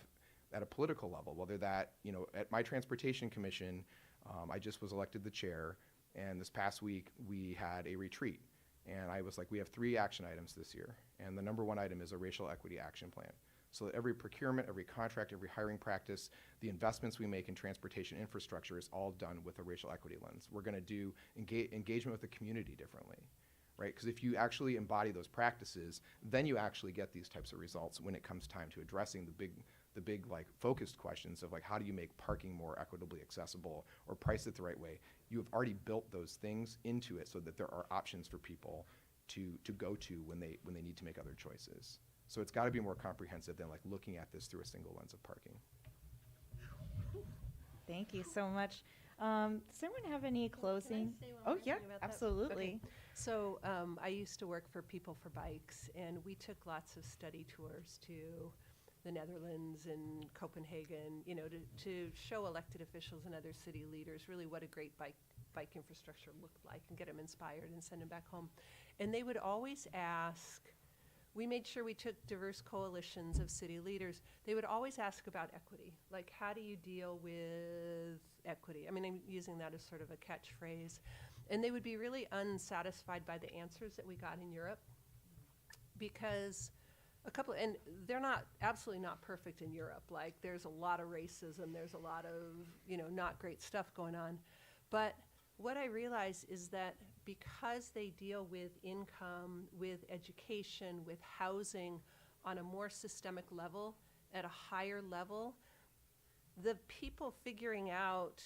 at a political level, whether that, at my transportation commission, I just was elected the chair, and this past week we had a retreat. And I was like, we have 3 action items this year, and the number 1 item is a racial equity action plan. So that every procurement, every contract, every hiring practice, the investments we make in transportation infrastructure is all done with a racial equity lens. We're going to do engagement with the community differently, right? Because if you actually embody those practices, then you actually get these types of results when it comes time to addressing the big like focused questions of like, how do you make parking more equitably accessible or price it the right way? You have already built those things into it so that there are options for people to go to when they need to make other choices. So it's got to be more comprehensive than like looking at this through a single lens of parking. Thank you so much. Does anyone have any closing? say one Oh, more yeah, thing about that? absolutely. Okay. So I used to work for People for Bikes, and we took lots of study tours to the Netherlands and Copenhagen, to show elected officials and other city leaders really what a great bike infrastructure looked like and get them inspired and send them back home. And they would always ask, we made sure we took diverse coalitions of city leaders. They would always ask about equity, like how do you deal with equity? I mean, I'm using that as sort of a catchphrase. And they would be really unsatisfied by the answers that we got in Europe because and they're absolutely not perfect in Europe. Like there's a lot of racism, there's a lot of, not great stuff going on. But what I realize is that because they deal with income, with education, with housing on a more systemic level, at a higher level, the people figuring out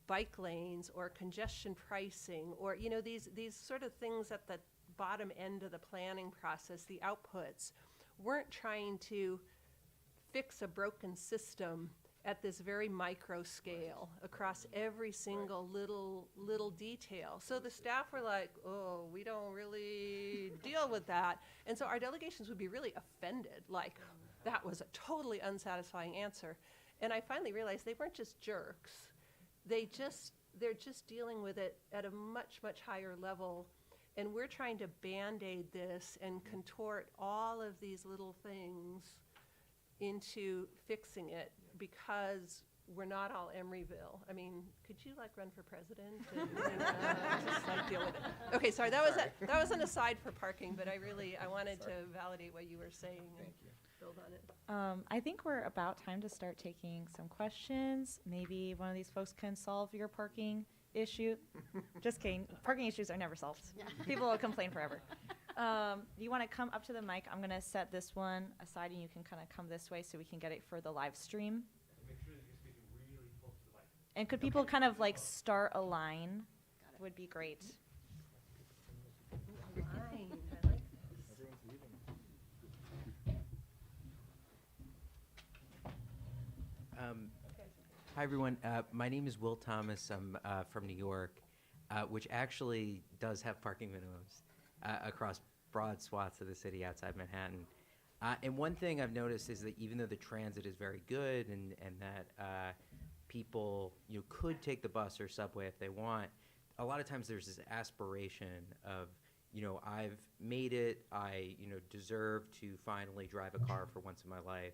bike lanes or congestion pricing or, these sort of things at the bottom end of the planning process, the outputs, weren't trying to fix a broken system at this very micro scale across every single little detail. So the staff were like, oh, we don't really deal with that. And so our delegations would be really offended, like that was a totally unsatisfying answer. And I finally realized they weren't just jerks. They're just dealing with it at a much, much higher level. And we're trying to Band-Aid this and contort all of these little things into fixing it because we're not all Emeryville. I mean, could you run for president and just deal with it? Okay, sorry, that was an aside for parking, but I wanted to validate what you were saying and build on it. I think we're about time to start taking some questions. Maybe one of these folks can solve your parking issue. Just kidding. Parking issues are never solved. Yeah. People will complain forever. You want to come up to the mic? I'm going to set this one aside, and you can kind of come this way so we can get it for the live stream. Make sure that you're speaking really close to the mic. And could people kind of like start a line? Would be great. Hi, everyone. My name is Will Thomas. I'm from New York, which actually does have parking minimums across broad swaths of the city outside Manhattan. And one thing I've noticed is that even though the transit is very good and that people could take the bus or subway if they want, a lot of times there's this aspiration of, I've made it, I deserve to finally drive a car for once in my life.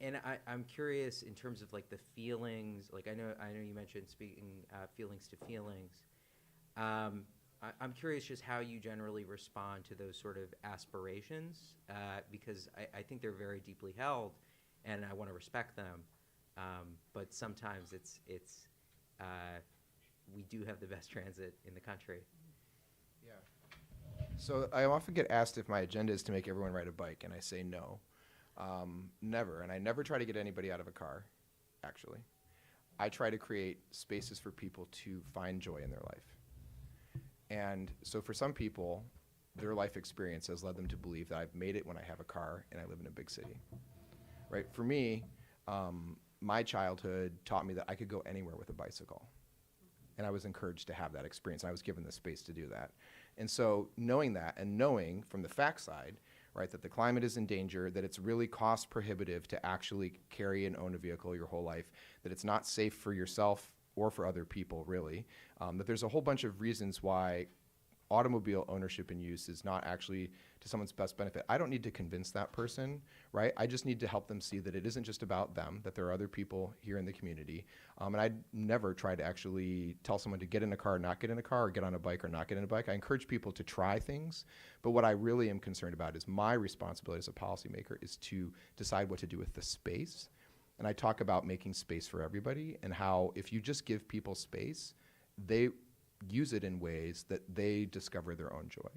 And I'm curious in terms of like the feelings, like I know you mentioned speaking feelings to feelings. I'm curious just how you generally respond to those sort of aspirations, because I think they're very deeply held, and I want to respect them. But sometimes it's we do have the best transit in the country. Yeah. So I often get asked if my agenda is to make everyone ride a bike, and I say no. Never. And I never try to get anybody out of a car, actually. I try to create spaces for people to find joy in their life. And so for some people, their life experience has led them to believe that I've made it when I have a car and I live in a big city. Right? For me, my childhood taught me that I could go anywhere with a bicycle. And I was encouraged to have that experience. I was given the space to do that. And so knowing that, and knowing from the fact side, right, that the climate is in danger, that it's really cost prohibitive to actually carry and own a vehicle your whole life, that it's not safe for yourself or for other people, really, that there's a whole bunch of reasons why automobile ownership and use is not actually to someone's best benefit. I don't need to convince that person, right? I just need to help them see that it isn't just about them, that there are other people here in the community. And I'd never try to actually tell someone to get in a car or not get in a car, or get on a bike or not get in a bike. I encourage people to try things, but what I really am concerned about is my responsibility as a policymaker is to decide what to do with the space. And I talk about making space for everybody, and how if you just give people space, they use it in ways that they discover their own joy.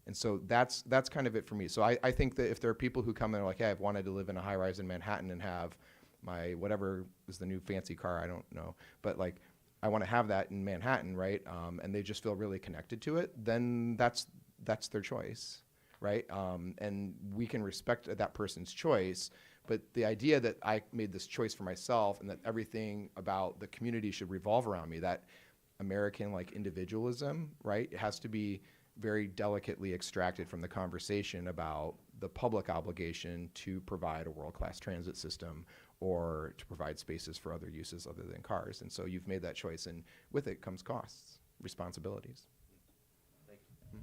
And so that's kind of it for me. So I think that if there are people who come and are like, hey, I've wanted to live in a high rise in Manhattan and have my whatever is the new fancy car, I don't know, but like I want to have that in Manhattan, right? And they just feel really connected to it, then that's their choice, right? And we can respect that person's choice, but the idea that I made this choice for myself and that everything about the community should revolve around me, that American like individualism, right? It has to be very delicately extracted from the conversation about the public obligation to provide a world-class transit system or to provide spaces for other uses other than cars. And so you've made that choice, and with it comes costs, responsibilities. Thank you.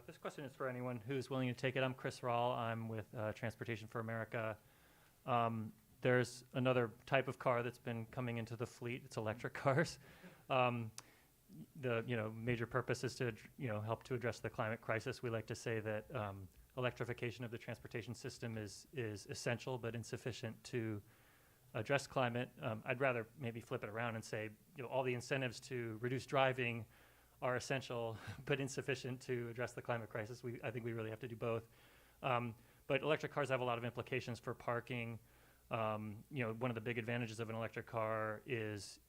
This question is for anyone who's willing to take it. I'm Chris Rawl. I'm with Transportation for America. There's another type of car that's been coming into the fleet. It's electric cars. The major purpose is to help to address the climate crisis. We like to say that electrification of the transportation system is essential but insufficient to address climate. I'd rather maybe flip it around and say all the incentives to reduce driving are essential but insufficient to address the climate crisis. I think we really have to do both. But electric cars have a lot of implications for parking. One of the big advantages of an electric car is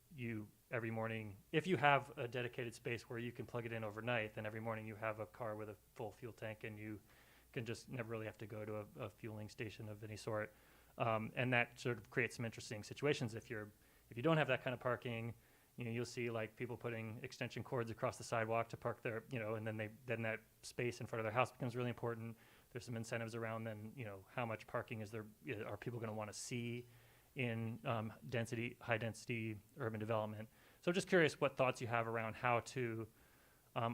every morning, if you have a dedicated space where you can plug it in overnight, then every morning you have a car with a full fuel tank, and you can just never really have to go to a fueling station of any sort. And that sort of creates some interesting situations. If you don't have that kind of parking, you'll see like people putting extension cords across the sidewalk to park their, and then that space in front of their house becomes really important. There's some incentives around then, how much parking are people going to want to see in high density urban development. So just curious what thoughts you have around how to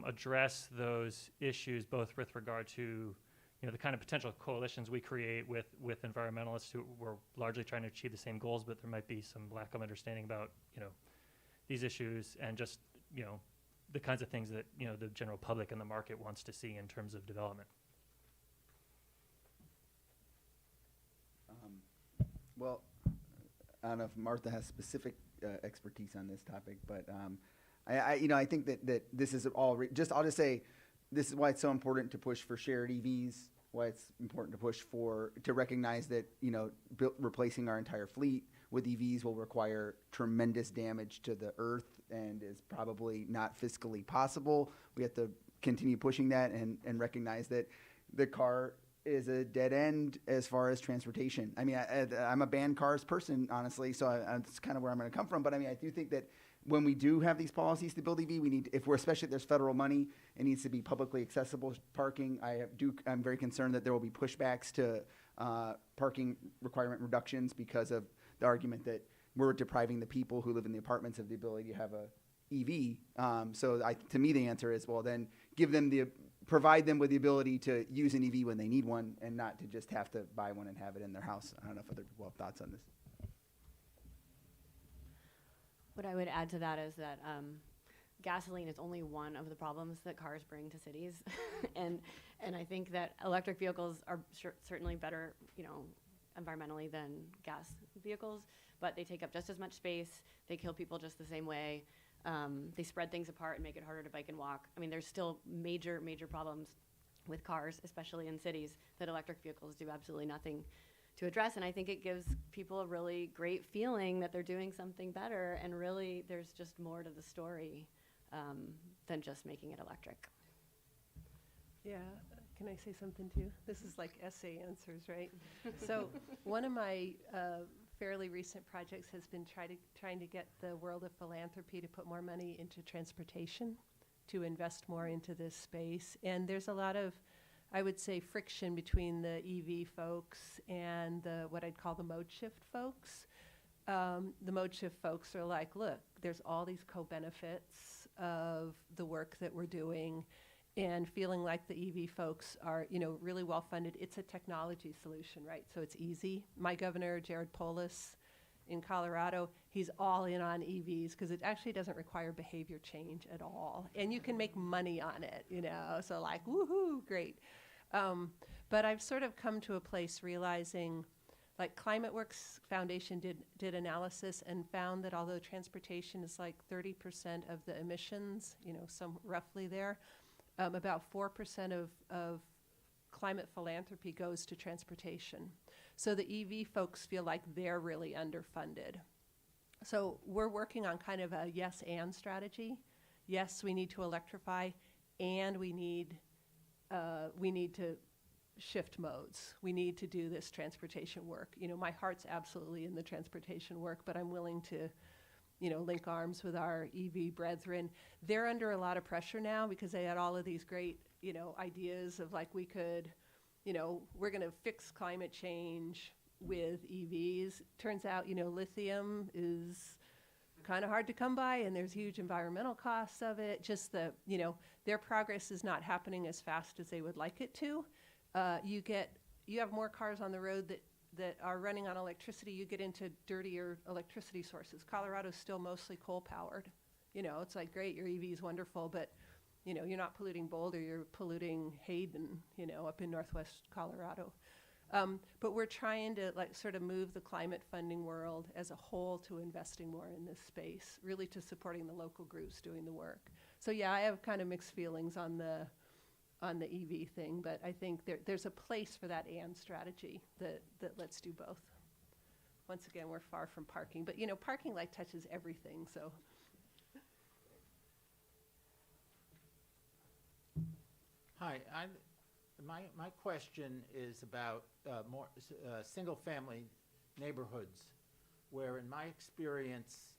address those issues, both with regard to the kind of potential coalitions we create with environmentalists who were largely trying to achieve the same goals, but there might be some lack of understanding about these issues, and just the kinds of things that the general public and the market wants to see in terms of development. Well, I don't know if Martha has specific expertise on this topic, but I think that this is all I'll just say this is why it's so important to push for shared EVs. Why it's important to push to recognize that replacing our entire fleet with EVs will require tremendous damage to the earth and is probably not fiscally possible. We have to continue pushing that and recognize that the car is a dead end as far as transportation. I mean, I'm a banned cars person, honestly, so that's kind of where I'm going to come from. But I mean, I do think that when we do have these policies to build EV, we need, especially if there's federal money, it needs to be publicly accessible parking. I'm very concerned that there will be pushbacks to parking requirement reductions because of the argument that we're depriving the people who live in the apartments of the ability to have a EV. To me, the answer is, well, then provide them with the ability to use an EV when they need one and not to just have to buy one and have it in their house. I don't know if other people have thoughts on this. What I would add to that is that gasoline is only one of the problems that cars bring to cities. and I think that electric vehicles are certainly better, environmentally than gas vehicles, but they take up just as much space. They kill people just the same way. They spread things apart and make it harder to bike and walk. I mean, there's still major problems with cars, especially in cities, that electric vehicles do absolutely nothing to address. And I think it gives people a really great feeling that they're doing something better, and really there's just more to the story than just making it electric. Yeah, can I say something too? This is like essay answers, right? So one of my fairly recent projects has been trying to get the world of philanthropy to put more money into transportation, to invest more into this space. And there's a lot of, I would say, friction between the EV folks and what I'd call the mode shift folks. The mode shift folks are like, look, there's all these co-benefits of the work that we're doing, and feeling like the EV folks are, really well funded. It's a technology solution, right? So it's easy. My governor, Jared Polis, in Colorado, he's all in on EVs because it actually doesn't require behavior change at all. And you can make money on it, so like, woohoo, great. But I've sort of come to a place realizing, like ClimateWorks Foundation did analysis and found that although transportation is like 30% of the emissions, some roughly there, about 4% of climate philanthropy goes to transportation. So the EV folks feel like they're really underfunded. So we're working on kind of a yes and strategy. Yes, we need to electrify, and we need to shift modes. We need to do this transportation work. My heart's absolutely in the transportation work, but I'm willing to link arms with our EV brethren. They're under a lot of pressure now because they had all of these great, ideas of like we could, we're going to fix climate change with EVs. Turns out, lithium is kind of hard to come by, and there's huge environmental costs of it. Just their progress is not happening as fast as they would like it to. You have more cars on the road that are running on electricity. You get into dirtier electricity sources. Colorado's still mostly coal powered. It's like, great, your EV is wonderful, but you're not polluting Boulder, you're polluting Hayden, up in northwest Colorado. But we're trying to sort of move the climate funding world as a whole to investing more in this space, really to supporting the local groups doing the work. So yeah, I have kind of mixed feelings on the EV thing, but I think there's a place for that and strategy that lets do both. Once again, we're far from parking, but parking touches everything, so. Hi, my question is about more single-family neighborhoods, where in my experience,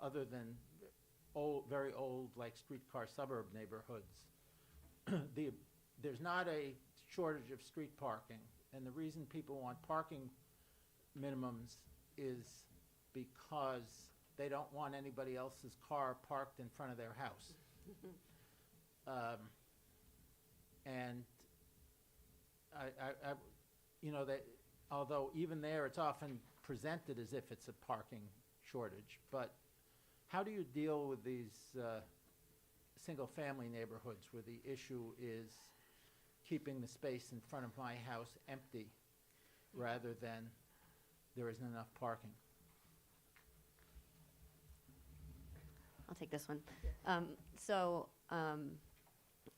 other than very old, like streetcar suburb neighborhoods, there's not a shortage of street parking, and the reason people want parking minimums is because they don't want anybody else's car parked in front of their house. And that although even there it's often presented as if it's a parking shortage, but how do you deal with these single-family neighborhoods where the issue is keeping the space in front of my house empty rather than there isn't enough parking? I'll take this one.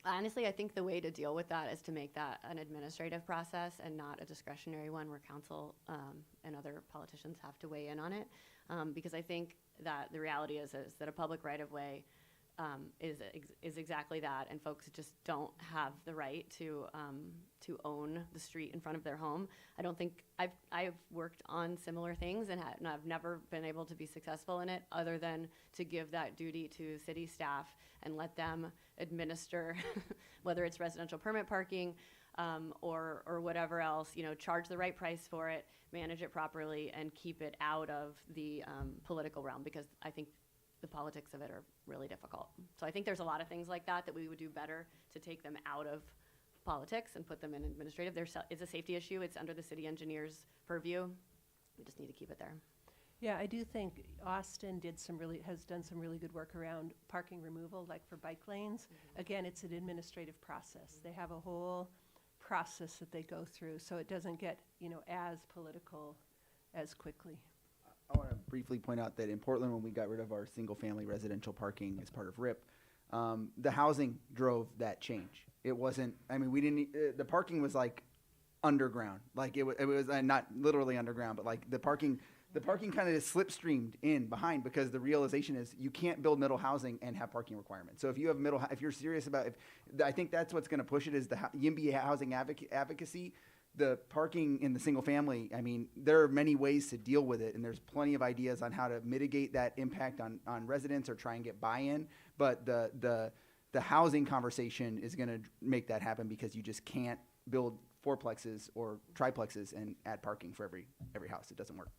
Honestly, I think the way to deal with that is to make that an administrative process and not a discretionary one where council and other politicians have to weigh in on it. Because I think that the reality is that a public right-of-way is exactly that, and folks just don't have the right to own the street in front of their home. I don't think I've worked on similar things and I've never been able to be successful in it, other than to give that duty to city staff and let them administer whether it's residential permit parking or whatever else. Charge the right price for it, manage it properly, and keep it out of the political realm, because I think the politics of it are really difficult. So I think there's a lot of things like that we would do better to take them out of politics and put them in administrative. It's a safety issue. It's under the city engineer's purview. We just need to keep it there. Yeah, I do think Austin has done some really good work around parking removal, like for bike lanes. Again, it's an administrative process. They have a whole process that they go through, so it doesn't get, as political as quickly. I want to briefly point out that in Portland, when we got rid of our single-family residential parking as part of RIP, the housing drove that change. It wasn't, we didn't, the parking was like underground. Like it was not literally underground, but like the parking kind of just slipstreamed in behind, because the realization is you can't build middle housing and have parking requirements. So if you have if you're serious about I think that's what's going to push it, is the YIMBY housing advocacy. The parking in the single family, there are many ways to deal with it, and there's plenty of ideas on how to mitigate that impact on residents or try and get buy-in. But the housing conversation is going to make that happen, because you just can't build fourplexes or triplexes and add parking for every house. It doesn't work.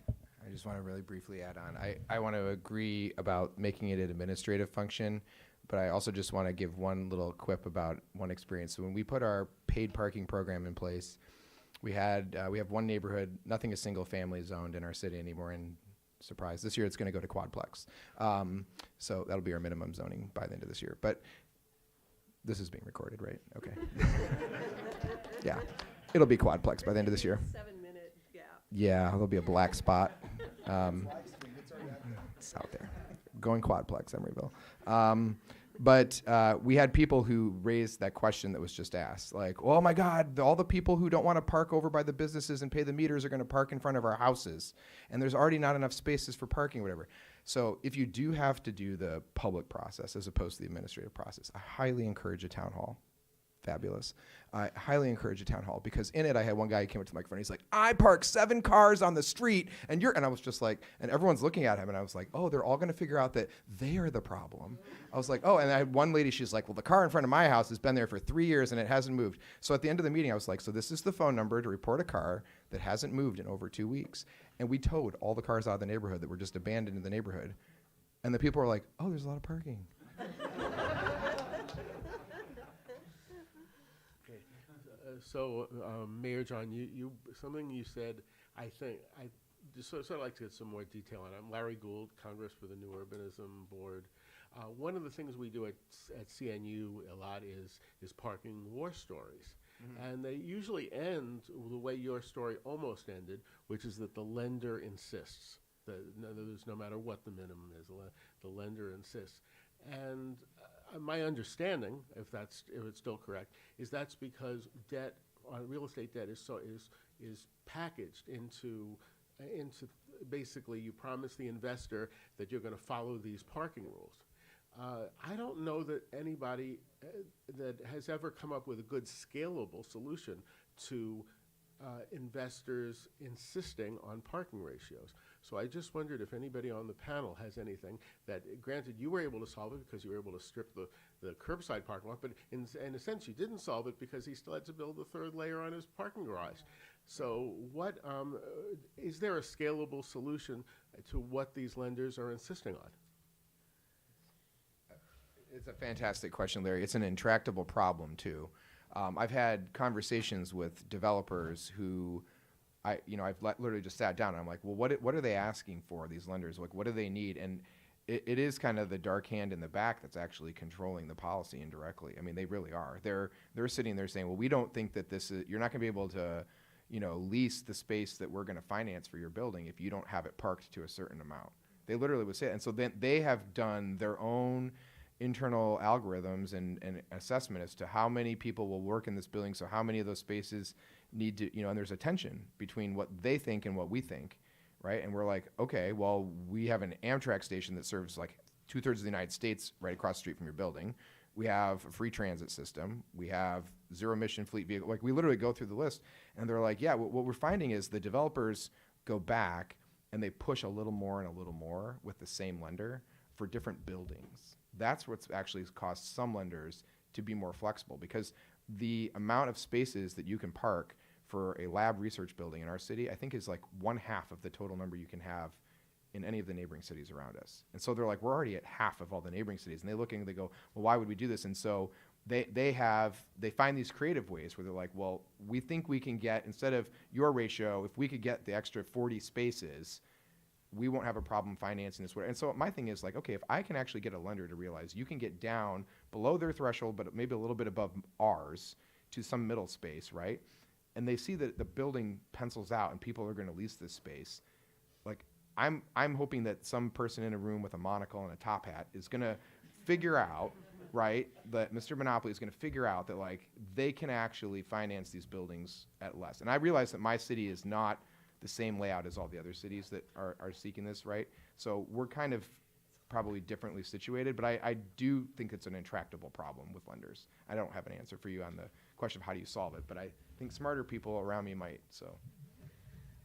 I just want to really briefly add on. I want to agree about making it an administrative function, but I also just want to give one little quip about one experience. So when we put our paid parking program in place, we have one neighborhood, nothing is single family zoned in our city anymore, and surprise, this year it's going to go to quadplex. So that'll be our minimum zoning by the end of this year. But this is being recorded, right? Okay. Yeah, it'll be quadplex by the end of this year. 7-minute gap. Yeah, there'll be a black spot. It's out there. Going quadplex, Emeryville. But we had people who raised that question that was just asked, like, oh my God, all the people who don't want to park over by the businesses and pay the meters are going to park in front of our houses, and there's already not enough spaces for parking, whatever. So if you do have to do the public process as opposed to the administrative process, I highly encourage a town hall. Fabulous. I highly encourage a town hall, because in it I had one guy who came up to the microphone. He's like, I parked 7 cars on the street, and I was just like, and everyone's looking at him, and I was like, oh, they're all going to figure out that they are the problem. I was like, oh, and I had one lady, she's like, well, the car in front of my house has been there for 3 years and it hasn't moved. So at the end of the meeting, I was like, so this is the phone number to report a car that hasn't moved in over 2 weeks. And we towed all the cars out of the neighborhood that were just abandoned in the neighborhood. And the people were like, oh, there's a lot of parking. Mayor John, you something you said, I think, I just sort of like to get some more detail on it. I'm Larry Gould, Congress for the New Urbanism Board. One of the things we do at CNU a lot is parking war stories. Mm-hmm. And they usually end the way your story almost ended, which is that the lender insists. There's no matter what the minimum is, the lender insists. And my understanding, if it's still correct, is that's because debt, real estate debt, is packaged into basically you promise the investor that you're going to follow these parking rules. I don't know that anybody that has ever come up with a good scalable solution to investors insisting on parking ratios. So I just wondered if anybody on the panel has anything that, granted, you were able to solve it because you were able to strip the curbside parking lot, but in a sense you didn't solve it because he still had to build the 3rd layer on his parking garage. So what, is there a scalable solution to what these lenders are insisting on? It's a fantastic question, Larry. It's an intractable problem, too. I've had conversations with developers who I've literally just sat down and I'm like, well, what are they asking for, these lenders? Like, what do they need? And it is kind of the dark hand in the back that's actually controlling the policy indirectly. I mean, they really are. They're sitting there saying, well, we don't think that this is, you're not going to be able to, lease the space that we're going to finance for your building if you don't have it parked to a certain amount. They literally would say it. And so then they have done their own internal algorithms and assessment as to how many people will work in this building, so how many of those spaces need to, and there's a tension between what they think and what we think, right? And we're like, okay, well, we have an Amtrak station that serves like 2/3 of the United States right across the street from your building. We have a free transit system. We have zero emission fleet vehicle. Like, we literally go through the list, and they're like, yeah, what we're finding is the developers go back and they push a little more and a little more with the same lender for different buildings. That's what's actually caused some lenders to be more flexible, because the amount of spaces that you can park for a lab research building in our city, I think, is like 1/2 of the total number you can have in any of the neighboring cities around us. And so they're like, we're already at half of all the neighboring cities. And they look and they go, well, why would we do this? And so they find these creative ways where they're like, well, we think we can get, instead of your ratio, if we could get the extra 40 spaces, we won't have a problem financing this. And so my thing is like, okay, if I can actually get a lender to realize you can get down below their threshold, but maybe a little bit above ours to some middle space, right? And they see that the building pencils out and people are going to lease this space. Like, I'm hoping that some person in a room with a monocle and a top hat is going to figure out, right, that Mr. Monopoly is going to figure out that, like, they can actually finance these buildings at less. And I realize that my city is not the same layout as all the other cities that are seeking this, right? So we're kind of probably differently situated, but I do think it's an intractable problem with lenders. I don't have an answer for you on the question of how do you solve it, but I think smarter people around me might, so.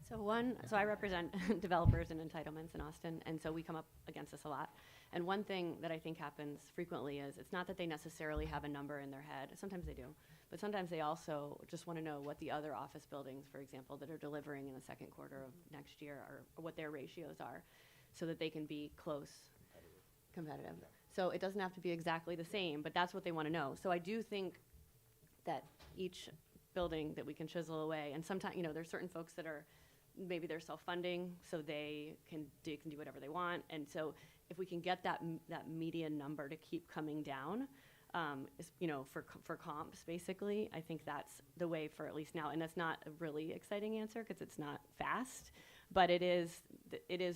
So I represent developers and entitlements in Austin, and so we come up against this a lot. And one thing that I think happens frequently is it's not that they necessarily have a number in their head. Sometimes they do, but sometimes they also just want to know what the other office buildings, for example, that are delivering in the second quarter of next year are, or what their ratios are, so that they can be close, competitive. So it doesn't have to be exactly the same, but that's what they want to know. So I do think that each building that we can chisel away, and sometimes, there's certain folks that are, maybe they're self-funding, so they can do whatever they want. And so if we can get that median number to keep coming down, for comps, basically, I think that's the way for at least now. And that's not a really exciting answer because it's not fast, but it is,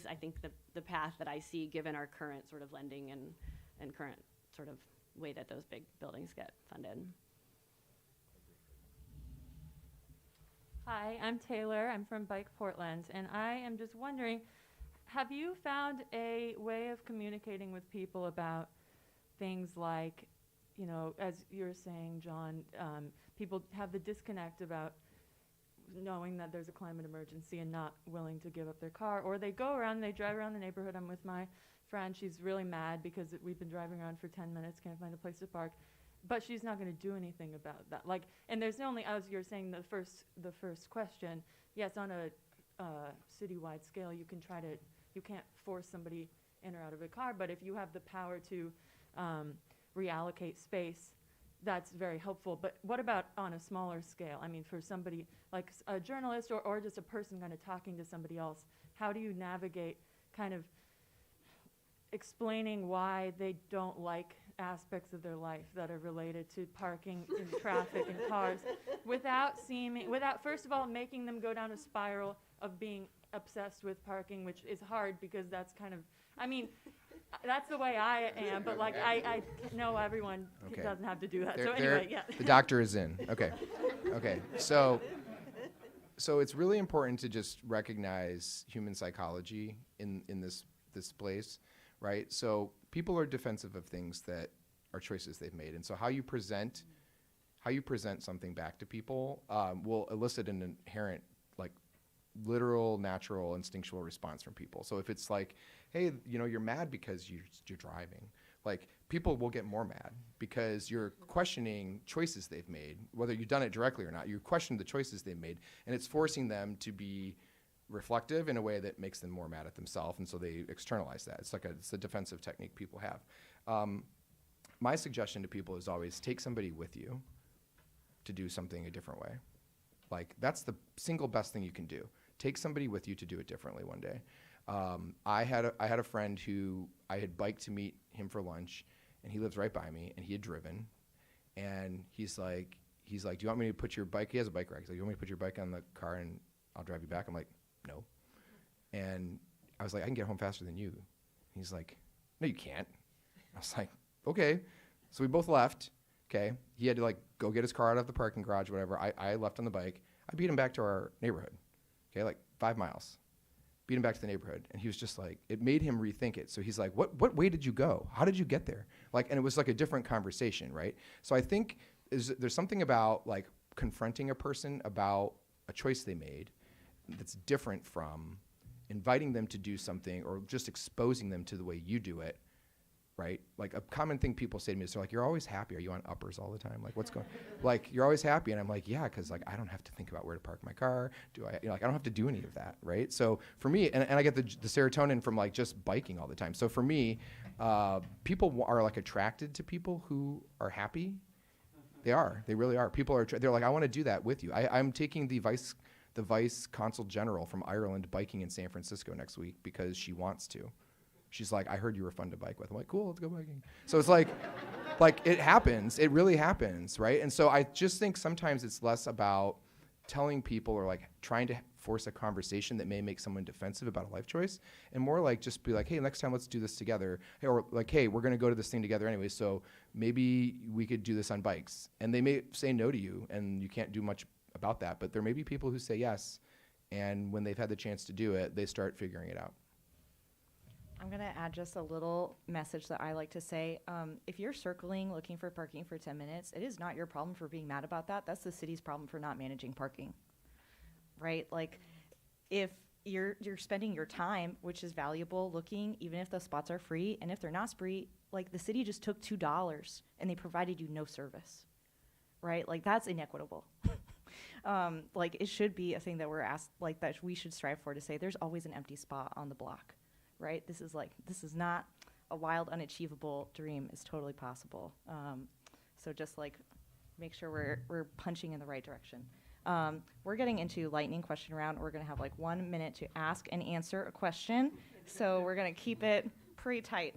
I think, the path that I see given our current sort of lending and current sort of way that those big buildings get funded. Hi, I'm Taylor. I'm from Bike Portland, and I am just wondering, have you found a way of communicating with people about things like, as you're saying, John, people have the disconnect about knowing that there's a climate emergency and not willing to give up their car, or they drive around the neighborhood. I'm with my friend. She's really mad because we've been driving around for 10 minutes, can't find a place to park. But she's not going to do anything about that. Like, and there's only, as you're saying, the first question. Yes, on a citywide scale, you can't force somebody in or out of a car. But if you have the power to reallocate space, that's very helpful. But what about on a smaller scale? I mean, for somebody like a journalist or just a person kind of talking to somebody else, how do you navigate kind of explaining why they don't like aspects of their life that are related to parking and traffic and cars without first of all making them go down a spiral of being obsessed with parking, which is hard because that's kind of, that's the way I am, but like I know everyone doesn't have to do that. So anyway, yeah. The doctor is in. Okay. So it's really important to just recognize human psychology in this place, right? So people are defensive of things that are choices they've made, and so how you present something back to people will elicit an inherent, like, literal, natural, instinctual response from people. So if it's like, hey, you're mad because you're driving, like, people will get more mad because you're questioning choices they've made, whether you've done it directly or not. You question the choices they've made, and it's forcing them to be reflective in a way that makes them more mad at themselves, and so they externalize that. It's a defensive technique people have. My suggestion to people is always take somebody with you to do something a different way. Like, that's the single best thing you can do. Take somebody with you to do it differently one day. I had a friend who I had biked to meet him for lunch, and he lives right by me, and he had driven, and he's like, he's like, do you want me to put your bike? He has a bike rack. He's like, you want me to put your bike on the car and I'll drive you back? I'm like, no. And I was like, I can get home faster than you. He's like, no, you can't. I was like, okay. So we both left. Okay. He had to like go get his car out of the parking garage, whatever. I left on the bike. I beat him back to our neighborhood. Okay. Like 5 miles. Beat him back to the neighborhood. And he was just like, it made him rethink it. So he's like, what way did you go? How did you get there? Like, and it was like a different conversation, right? So I think there's something about like confronting a person about a choice they made that's different from inviting them to do something or just exposing them to the way you do it, right? Like a common thing people say to me is they're like, you're always happy. Are you on uppers all the time? Like what's going, like you're always happy. And I'm like, yeah, cause like I don't have to think about where to park my car. Like I don't have to do any of that, right? So for me, and I get the serotonin from like just biking all the time. So for me, people are like attracted to people who are happy. They really are. People are, they're like, I want to do that with you. I'm taking the vice consul general from Ireland biking in San Francisco next week because she wants to. She's like, I heard you were fun to bike with. I'm like, cool, let's go biking. So it's like it happens. It really happens, right? And so I just think sometimes it's less about telling people or like trying to force a conversation that may make someone defensive about a life choice, and more like just be like, hey, next time let's do this together. Hey, or like, hey, we're gonna go to this thing together anyway, so maybe we could do this on bikes. And they may say no to you, and you can't do much about that, but there may be people who say yes, and when they've had the chance to do it, they start figuring it out. I'm going to add just a little message that I like to say. If you're circling looking for parking for 10 minutes, it is not your problem for being mad about that. That's the city's problem for not managing parking, right? Like if you're spending your time, which is valuable, looking, even if the spots are free, and if they're not free, like the city just took $2 and they provided you no service, right? Like that's inequitable. Like it should be a thing that we're asked, like that we should strive for, to say there's always an empty spot on the block. Right? This is not a wild, unachievable dream. It's totally possible. So just like make sure we're punching in the right direction. We're getting into lightning question round. We're going to have like 1 minute to ask and answer a question. So we're going to keep it pretty tight.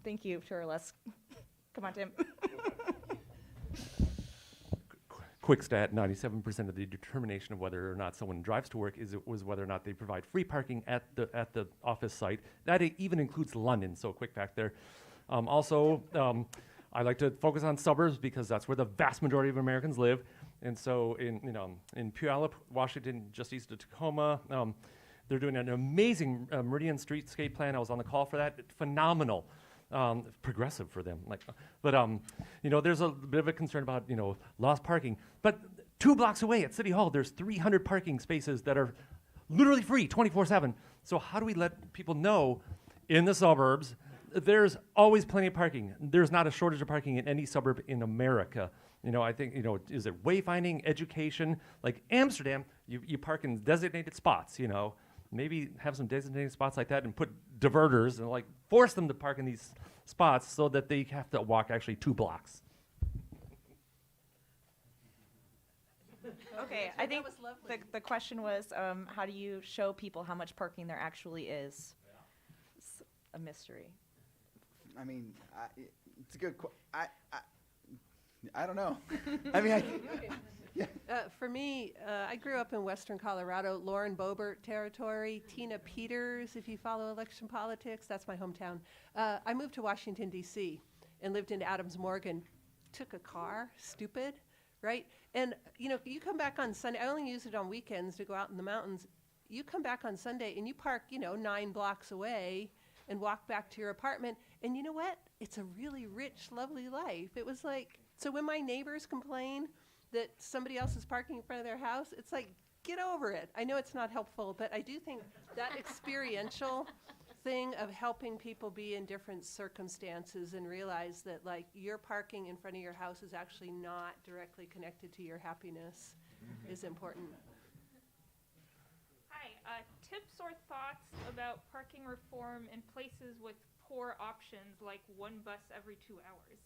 Thank you, Turles. Come on, Tim. Quick stat, 97% of the determination of whether or not someone drives to work was whether or not they provide free parking at the office site. That even includes London, so quick fact there. I like to focus on suburbs because that's where the vast majority of Americans live. And so in Puyallup, Washington, just east of Tacoma, they're doing an amazing Meridian streetscape plan. I was on the call for that. Phenomenal. Progressive for them, there's a bit of a concern about lost parking. But 2 blocks away at City Hall, there's 300 parking spaces that are literally free, 24/7. So how do we let people know in the suburbs there's always plenty of parking? There's not a shortage of parking in any suburb in America. I think is it wayfinding, education? Like Amsterdam, you park in designated spots. Maybe have some designated spots like that and put diverters and like force them to park in these spots so that they have to walk actually 2 blocks. Okay, I think the question was, how do you show people how much parking there actually is? It's a mystery. I mean, it's a good I don't know. I mean, yeah. For me, I grew up in Western Colorado, Lauren Boebert territory, Tina Peters, if you follow election politics, that's my hometown. I moved to Washington, D.C. and lived in Adams Morgan. Took a car, stupid, right? And, you come back on Sunday. I only use it on weekends to go out in the mountains. You come back on Sunday and you park, 9 blocks away and walk back to your apartment. And you know what? It's a really rich, lovely life. It was like, so when my neighbors complain that somebody else is parking in front of their house, it's like, get over it. I know it's not helpful, but I do think that experiential thing of helping people be in different circumstances and realize that like your parking in front of your house is actually not directly connected to your happiness is important. Hi, tips or thoughts about parking reform in places with poor options like one bus every 2 hours?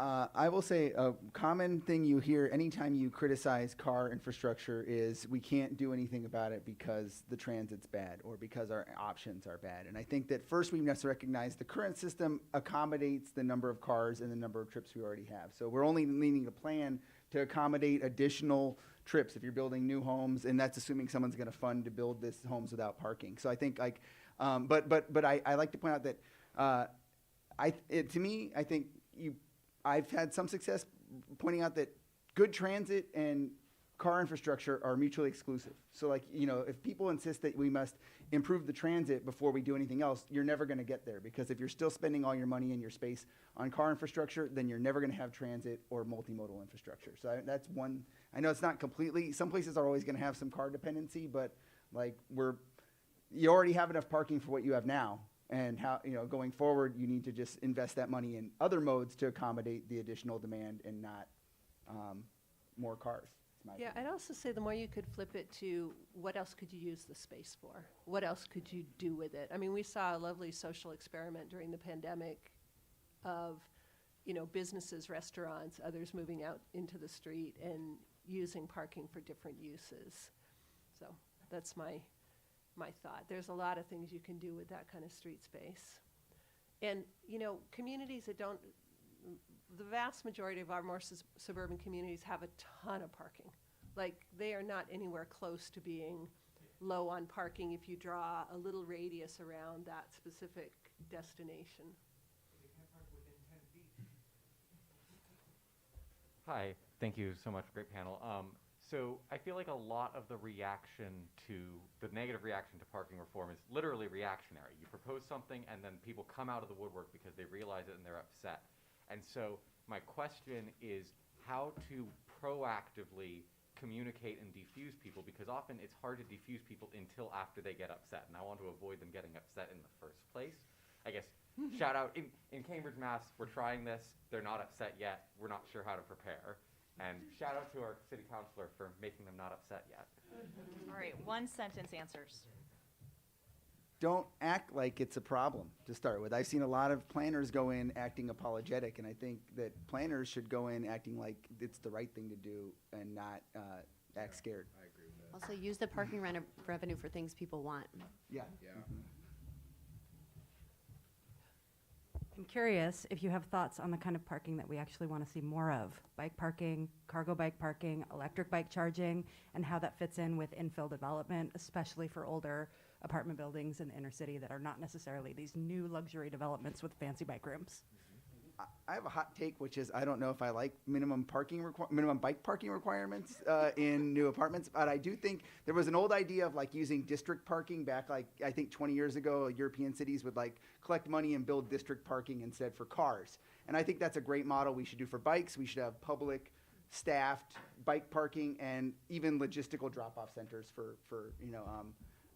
I will say a common thing you hear anytime you criticize car infrastructure is we can't do anything about it because the transit's bad or because our options are bad. And I think that first we must recognize the current system accommodates the number of cars and the number of trips we already have. So we're only needing a plan to accommodate additional trips if you're building new homes, and that's assuming someone's going to fund to build this homes without parking. So I think like, but I like to point out that to me, I think I've had some success pointing out that good transit and car infrastructure are mutually exclusive. So like, you know, if people insist that we must improve the transit before we do anything else, you're never going to get there, because if you're still spending all your money and your space on car infrastructure, then you're never going to have transit or multimodal infrastructure. So that's one. I know it's not completely, some places are always going to have some car dependency, but like you already have enough parking for what you have now. And how, you know, going forward, you need to just invest that money in other modes to accommodate the additional demand and not more cars. Yeah, I'd also say the more you could flip it to what else could you use the space for? What else could you do with it? I mean, we saw a lovely social experiment during the pandemic of, you know, businesses, restaurants, others moving out into the street and using parking for different uses. So that's my thought. There's a lot of things you can do with that kind of street space. And, you know, communities that don't, the vast majority of our more suburban communities have a ton of parking. Like, they are not anywhere close to being low on parking if you draw a little radius around that specific destination. Hi, thank you so much, great panel. So I feel like a lot of the reaction to, the negative reaction to parking reform is literally reactionary. You propose something and then people come out of the woodwork because they realize it and they're upset. And so my question is how to proactively communicate and defuse people, because often it's hard to defuse people until after they get upset. And I want to avoid them getting upset in the first place. I guess, shout out, in Cambridge, Mass, we're trying this. They're not upset yet. We're not sure how to prepare. And shout out to our city councilor for making them not upset yet. All right, one sentence answers. Don't act like it's a problem to start with. I've seen a lot of planners go in acting apologetic, and I think that planners should go in acting like it's the right thing to do and not act scared. I agree with that. Also, use the parking revenue for things people want. Yeah. I'm curious if you have thoughts on the kind of parking that we actually want to see more of. Bike parking, cargo bike parking, electric bike charging, and how that fits in with infill development, especially for older apartment buildings in the inner city that are not necessarily these new luxury developments with fancy bike rooms. I have a hot take, which is I don't know if I like minimum bike parking requirements in new apartments, but I do think there was an old idea of like using district parking back, like I think 20 years ago. European cities would like collect money and build district parking instead for cars, and I think that's a great model we should do for bikes. We should have public staffed bike parking and even logistical drop-off centers for you know.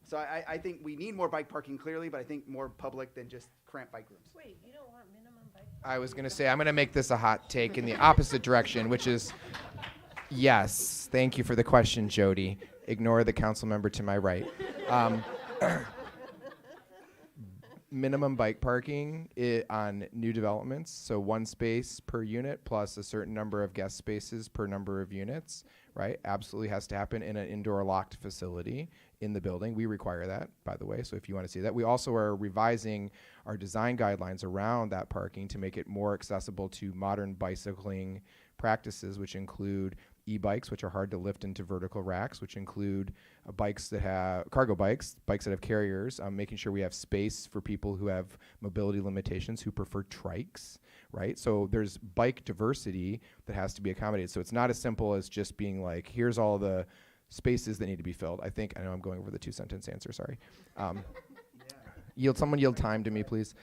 So I think we need more bike parking clearly, but I think more public than just cramped bike rooms. Wait, you don't want minimum bike parking? I was going to say, I'm going to make this a hot take in the opposite direction, which is yes. Thank you for the question, Jody. Ignore the council member to my right. Minimum bike parking on new developments, so one space per unit plus a certain number of guest spaces per number of units, right? Absolutely has to happen in an indoor locked facility in the building. We require that, by the way, so if you want to see that. We also are revising our design guidelines around that parking to make it more accessible to modern bicycling practices, which include e-bikes, which are hard to lift into vertical racks, which include bikes that have cargo bikes that have carriers, making sure we have space for people who have mobility limitations, who prefer trikes, right? So there's bike diversity that has to be accommodated. So it's not as simple as just being like, here's all the spaces that need to be filled. I know I'm going over the 2-sentence answer, sorry. Someone yield time to me, please.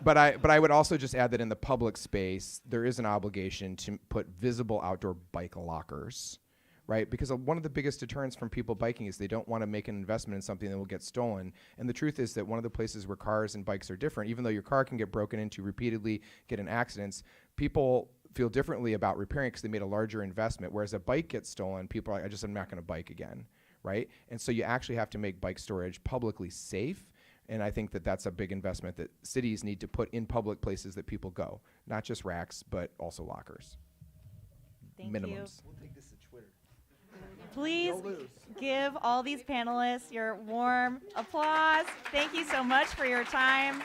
But I would also just add that in the public space, there is an obligation to put visible outdoor bike lockers, right? Because one of the biggest deterrents from people biking is they don't want to make an investment in something that will get stolen. And the truth is that one of the places where cars and bikes are different, even though your car can get broken into repeatedly, get in accidents, people feel differently about repairing because they made a larger investment. Whereas a bike gets stolen, people are like, I'm not going to bike again, right? And so you actually have to make bike storage publicly safe, And I think that that's a big investment that cities need to put in public places that people go, not just racks, but also lockers. Thank Minimums. you. We'll take this to Twitter. Please You'll lose. give all these panelists your warm applause. Thank you so much for your time.